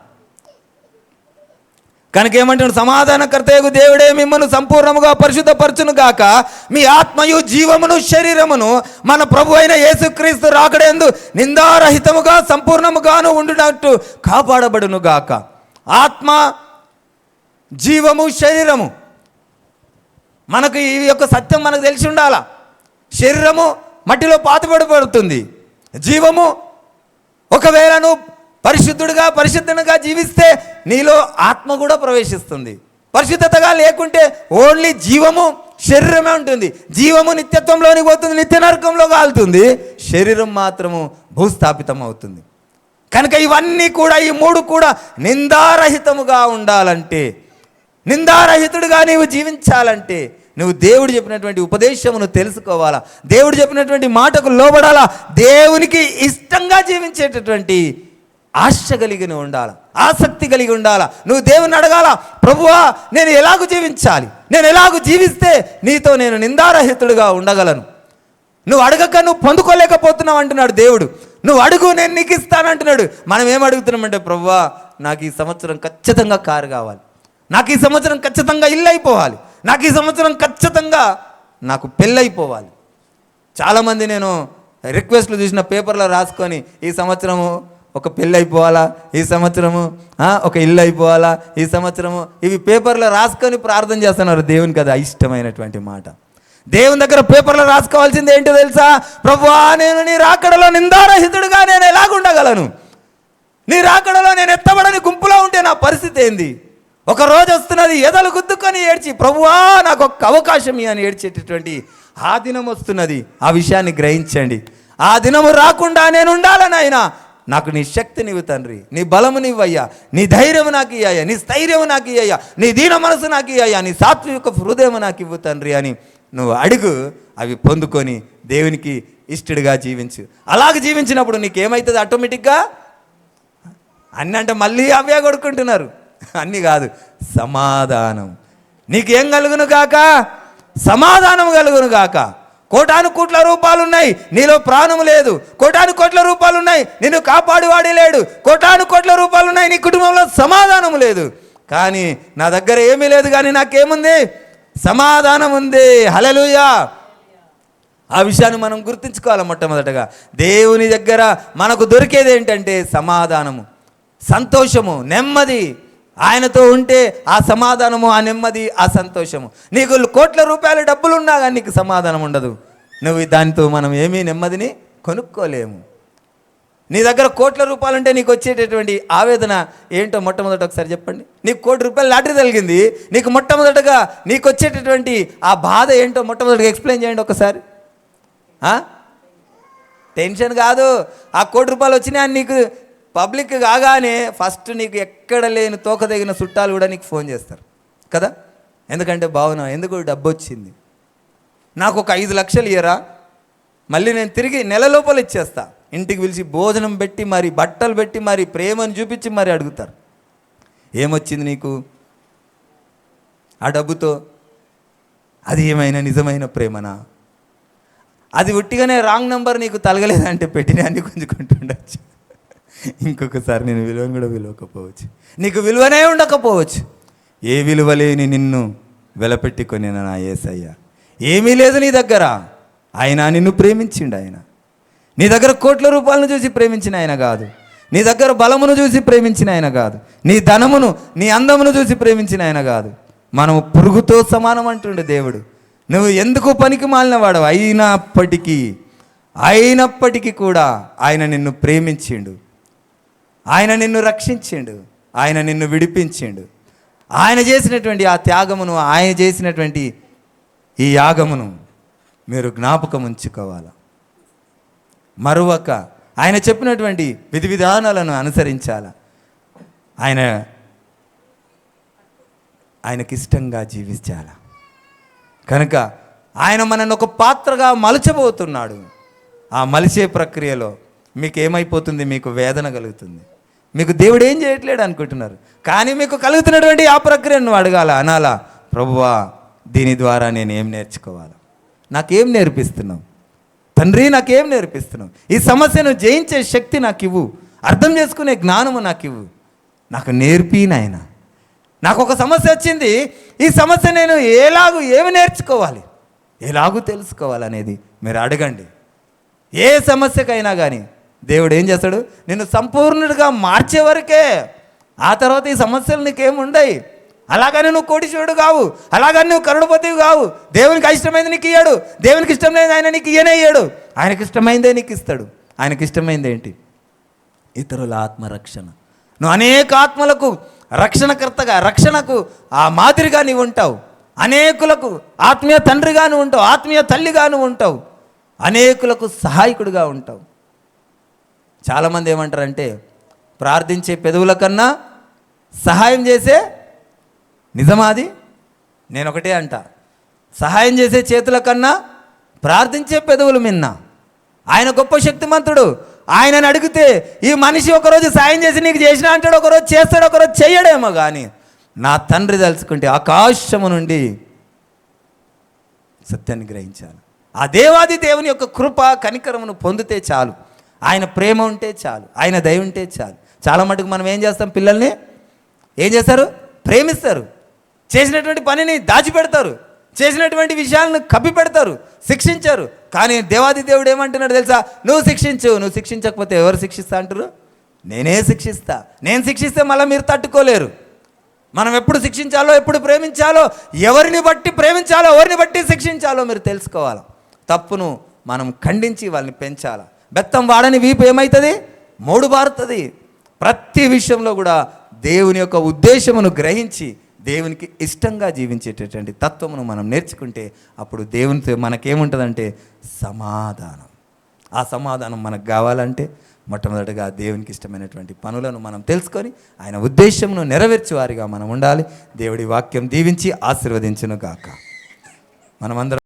[SPEAKER 1] కనుక ఏమంటున్నాడు? సమాధానకర్తయగు దేవుడే మిమ్మల్ని సంపూర్ణముగా పరిశుద్ధపరచును గాక, మీ ఆత్మయు జీవమును శరీరమును మన ప్రభు అయిన యేసుక్రీస్తు రాకడయందు నిందారహితముగా సంపూర్ణముగాను ఉండునట్టు కాపాడబడును గాక. ఆత్మ, జీవము, శరీరము, మనకు ఈ యొక్క సత్యం మనకు తెలిసి ఉండాలా. శరీరము మట్టిలో పాతబడబడుతుంది. జీవము, ఒకవేళ నువ్వు పరిశుద్ధునిగా జీవిస్తే నీలో ఆత్మ కూడా ప్రవేశిస్తుంది. పరిశుద్ధతగా లేకుంటే ఓన్లీ జీవము, శరీరమే ఉంటుంది. జీవము నిత్యత్వంలోనికి పోతుంది, నిత్య నరకంలో కాలుతుంది. శరీరం మాత్రము భూస్థాపితం అవుతుంది. కనుక ఇవన్నీ కూడా, ఈ 3 కూడా నిందారహితముగా ఉండాలంటే, నిందారహితుడిగా నీవు జీవించాలంటే నువ్వు దేవుడు చెప్పినటువంటి ఉపదేశమును తెలుసుకోవాలా, దేవుడు చెప్పినటువంటి మాటకు లోబడాలా, దేవునికి ఇష్టంగా జీవించేటటువంటి ఆశ కలిగి ఉండాలి, ఆసక్తి కలిగి ఉండాలా. నువ్వు దేవుని అడగాల, ప్రభువా నేను ఎలాగూ జీవించాలి, నేను ఎలాగూ జీవిస్తే నీతో నేను నిందారహితుడిగా ఉండగలను. నువ్వు అడగక నువ్వు పొందుకోలేకపోతున్నావు అంటున్నాడు దేవుడు. నువ్వు అడుగు, నేను నీకు ఇస్తానంటున్నాడు. మనం ఏం అడుగుతున్నామంటే, ప్రభువా నాకు ఈ సంవత్సరం ఖచ్చితంగా కారు కావాలి, నాకు ఈ సంవత్సరం ఖచ్చితంగా ఇల్లు అయిపోవాలి, నాకు ఈ సంవత్సరం ఖచ్చితంగా నాకు పెళ్ళైపోవాలి. చాలామంది నేను రిక్వెస్ట్లు చూసిన పేపర్లో రాసుకొని, ఈ సంవత్సరము ఒక పెళ్ళి అయిపోవాలా, ఈ సంవత్సరము ఒక ఇల్లు అయిపోవాలా, ఈ సంవత్సరము, ఇవి పేపర్లో రాసుకొని ప్రార్థన చేస్తున్నారు. దేవునికి అది ఇష్టమైనటువంటి మాట. దేవుని దగ్గర పేపర్లో రాసుకోవాల్సింది ఏంటో తెలుసా? ప్రభువా నేను నీ రాకడలో నిందారహితుడిగా నేను ఎలాగుండగలను? నీ రాకడలో నేను ఎత్తబడని గుంపులో ఉంటే నా పరిస్థితి ఏంది? ఒక రోజు వస్తున్నది, ఎదలు గుద్దుకొని ఏడ్చి, ప్రభువా నాకు ఒక అవకాశం అని ఏడ్చేటటువంటి ఆ దినం వస్తున్నది. ఆ విషయాన్ని గ్రహించండి. ఆ దినము రాకుండా నేను ఉండాలని ఆయన, నాకు నీ శక్తినివ్వు తండ్రి, నీ బలము నీవయ్యా, నీ ధైర్యము నాకు ఇయ్యా, నీ స్థైర్యము నాకు ఇయ్యా, నీ దీన మనసు నాకు ఇయ్యా, నీ సాత్విక హృదయము నాకు ఇవ్వు తండ్రి అని నువ్వు అడుగు. అవి పొందుకొని దేవునికి ఇష్టడిగా జీవించు. అలాగ జీవించినప్పుడు నీకేమవుతుంది? ఆటోమేటిక్గా అన్నీ అంటే మళ్ళీ అవే కొడుకుంటున్నారు. అన్నీ కాదు, సమాధానం. నీకేం కలుగును గాక? సమాధానం కలుగును గాక. 1,000,000 కోట్ల రూపాయలు ఉన్నాయి, నీలో ప్రాణము లేదు. 1,000,000 కోట్ల రూపాయలు ఉన్నాయి, నిన్ను కాపాడువాడే లేడు. 1,000,000 కోట్ల రూపాయలు ఉన్నాయి, నీ కుటుంబంలో సమాధానం లేదు. కానీ నా దగ్గర ఏమీ లేదు, కానీ నాకేముంది? సమాధానం ఉంది. హల్లెలూయా. ఆ విషయాన్ని మనం గుర్తుంచుకోవాలి. మొట్టమొదటగా దేవుని దగ్గర మనకు దొరికేది ఏంటంటే సమాధానము, సంతోషము, నెమ్మది. ఆయనతో ఉంటే ఆ సమాధానము, ఆ నెమ్మది, ఆ సంతోషము. నీకు 1,00,00,000 రూపాయల డబ్బులు ఉన్నా కానీ నీకు సమాధానం ఉండదు. నువ్వు దానితో మనం ఏమీ నెమ్మదిని కొనుక్కోలేము. నీ దగ్గర కోట్ల రూపాయలు ఉంటే నీకు వచ్చేటటువంటి ఆవేదన ఏంటో మొట్టమొదట ఒకసారి చెప్పండి. నీకు ₹1,00,00,000 లాటరీ తగిలింది, నీకు మొట్టమొదటగా నీకు వచ్చేటటువంటి ఆ బాధ ఏంటో మొట్టమొదటిగా ఎక్స్ప్లెయిన్ చేయండి ఒకసారి. టెన్షన్ కాదు, ఆ ₹1,00,00,000 వచ్చినా నీకు పబ్లిక్ కాగానే ఫస్ట్ నీకు ఎక్కడ లేని తోక తెగిన చుట్టాలు కూడా నీకు ఫోన్ చేస్తారు కదా. ఎందుకంటే భావన, ఎందుకు డబ్బు వచ్చింది, నాకు ఒక 5 లక్షలు ఇయ్యరా, మళ్ళీ నేను తిరిగి నెల లోపల ఇచ్చేస్తా. ఇంటికి పిలిచి భోజనం పెట్టి మరి బట్టలు పెట్టి మరి ప్రేమను చూపించి మరి అడుగుతారు. ఏమొచ్చింది నీకు ఆ డబ్బుతో? అది ఏమైనా నిజమైన ప్రేమనా? అది ఉట్టిగానే రాంగ్ నెంబర్ నీకు తలగలేదంటే పెట్టిన అన్ని గుంజుకుంటుండొచ్చు. ఇంకొకసారి నేను విలువను కూడా విలువకపోవచ్చు, నీకు విలువనే ఉండకపోవచ్చు. ఏ విలువ లేని నిన్ను వెలపెట్టుకొని నా యేసయ్య, ఏమీ లేదు నీ దగ్గర, ఆయన నిన్ను ప్రేమించిండు. ఆయన నీ దగ్గర కోట్ల రూపాయలను చూసి ప్రేమించిన ఆయన కాదు, నీ దగ్గర బలమును చూసి ప్రేమించిన ఆయన కాదు, నీ ధనమును నీ అందమును చూసి ప్రేమించిన ఆయన కాదు. మనము పురుగుతో సమానం అంటుండే దేవుడు. నువ్వు ఎందుకు పనికి మాలిన వాడు అయినప్పటికీ కూడా ఆయన నిన్ను ప్రేమించిండు, ఆయన నిన్ను రక్షించిండు, ఆయన నిన్ను విడిపించిండు. ఆయన చేసినటువంటి ఆ త్యాగమును, ఆయన చేసినటువంటి ఈ యాగమును మీరు జ్ఞాపకం ఉంచుకోవాలి. మరువక ఆయన చెప్పినటువంటి విధి విధానాలను అనుసరించాల. ఆయనకిష్టంగా జీవించాల. కనుక ఆయన మనల్ని ఒక పాత్రగా మలచబోతున్నాడు. ఆ మలిచే ప్రక్రియలో మీకు ఏమైపోతుంది? మీకు వేదన కలుగుతుంది. మీకు దేవుడు ఏం చేయట్లేడు అనుకుంటున్నారు, కానీ మీకు కలుగుతున్నటువంటి ఆ ప్రక్రియను అడగాల, అనాలా, ప్రభువా దీని ద్వారా నేను ఏం నేర్చుకోవాలి, నాకేం నేర్పిస్తున్నావు తండ్రి, నాకేం నేర్పిస్తున్నావు, ఈ సమస్యను జయించే శక్తి నాకు ఇవ్వు, అర్థం చేసుకునే జ్ఞానము నాకు ఇవ్వు, నాకు నేర్పి నాయన. నాకు ఒక సమస్య వచ్చింది, ఈ సమస్య నేను ఏమి నేర్చుకోవాలి, ఎలాగూ తెలుసుకోవాలనేది మీరు అడగండి. ఏ సమస్యకైనా కానీ దేవుడు ఏం చేస్తాడు? నిన్ను సంపూర్ణుడిగా మార్చే వరకే. ఆ తర్వాత ఈ సమస్యలు నీకేముండయి. అలాగని నువ్వు కోటీశ్వరుడు కావు, అలాగని నువ్వు కరుడుపతివి కావు. దేవునికి ఇష్టమైంది నీకు ఇయ్యాడు, దేవునికి ఇష్టం లేని ఆయన నీకు ఇయ్యడు. ఆయనకి ఇష్టమైందే నీకు ఇస్తాడు. ఆయనకి ఇష్టమైంది ఏంటి? ఇతరుల ఆత్మరక్షణ. నువ్వు అనేక ఆత్మలకు రక్షణకర్తగా, రక్షణకు ఆ మాదిరిగా నీవు ఉంటావు. అనేకులకు ఆత్మీయ తండ్రిగా నువ్వు ఉంటావు, ఆత్మీయ తల్లిగా నువ్వు ఉంటావు, అనేకులకు సహాయకుడిగా ఉంటావు. చాలామంది ఏమంటారంటే, ప్రార్థించే పెదవుల కన్నా సహాయం చేసే, నిజమాది? నేను ఒకటే అంట, సహాయం చేసే చేతుల కన్నా ప్రార్థించే పెదవులు మిన్న. ఆయన గొప్ప శక్తిమంతుడు. ఆయనని అడిగితే ఈ మనిషి ఒకరోజు సాయం చేసి నీకు చేసిన అంటాడు, ఒకరోజు చేస్తాడు, ఒకరోజు చెయ్యడేమో. కానీ నా తండ్రి తలుచుకుంటే ఆకాశము నుండి సత్యాన్ని గ్రహించాలి. ఆ దేవాది దేవుని యొక్క కృప కనికరమును పొందితే చాలు, ఆయన ప్రేమ ఉంటే చాలు, ఆయన దయ ఉంటే చాలు. చాలా మటుకు మనం ఏం చేస్తాం? పిల్లల్ని ఏం చేస్తారు? ప్రేమిస్తారు, చేసినటువంటి పనిని దాచిపెడతారు, చేసినటువంటి విషయాలను కప్పి పెడతారు, శిక్షించారు. కానీ దేవాది దేవుడు ఏమంటున్నాడు తెలుసా? నువ్వు శిక్షించకపోతే ఎవరు శిక్షిస్తా అంటారు? నేనే శిక్షిస్తా. నేను శిక్షిస్తే మళ్ళీ మీరు తట్టుకోలేరు. మనం ఎప్పుడు శిక్షించాలో, ఎప్పుడు ప్రేమించాలో, ఎవరిని బట్టి ప్రేమించాలో, ఎవరిని బట్టి శిక్షించాలో మీరు తెలుసుకోవాలి. తప్పును మనం ఖండించి వాళ్ళని పెంచాలి. బెత్తం వాడని వీపు ఏమవుతుంది? మోడు బారుతుంది. ప్రతి విషయంలో కూడా దేవుని యొక్క ఉద్దేశమును గ్రహించి దేవునికి ఇష్టంగా జీవించేటటువంటి తత్వమును మనం నేర్చుకుంటే అప్పుడు దేవునితో మనకేముంటుందంటే సమాధానం. ఆ సమాధానం మనకు కావాలంటే మొట్టమొదటిగా దేవునికి ఇష్టమైనటువంటి పనులను మనం తెలుసుకొని ఆయన ఉద్దేశమును నెరవేర్చే వారిగా మనం ఉండాలి. దేవుడి వాక్యం దీవించి ఆశీర్వదించును గాక. మనమందరం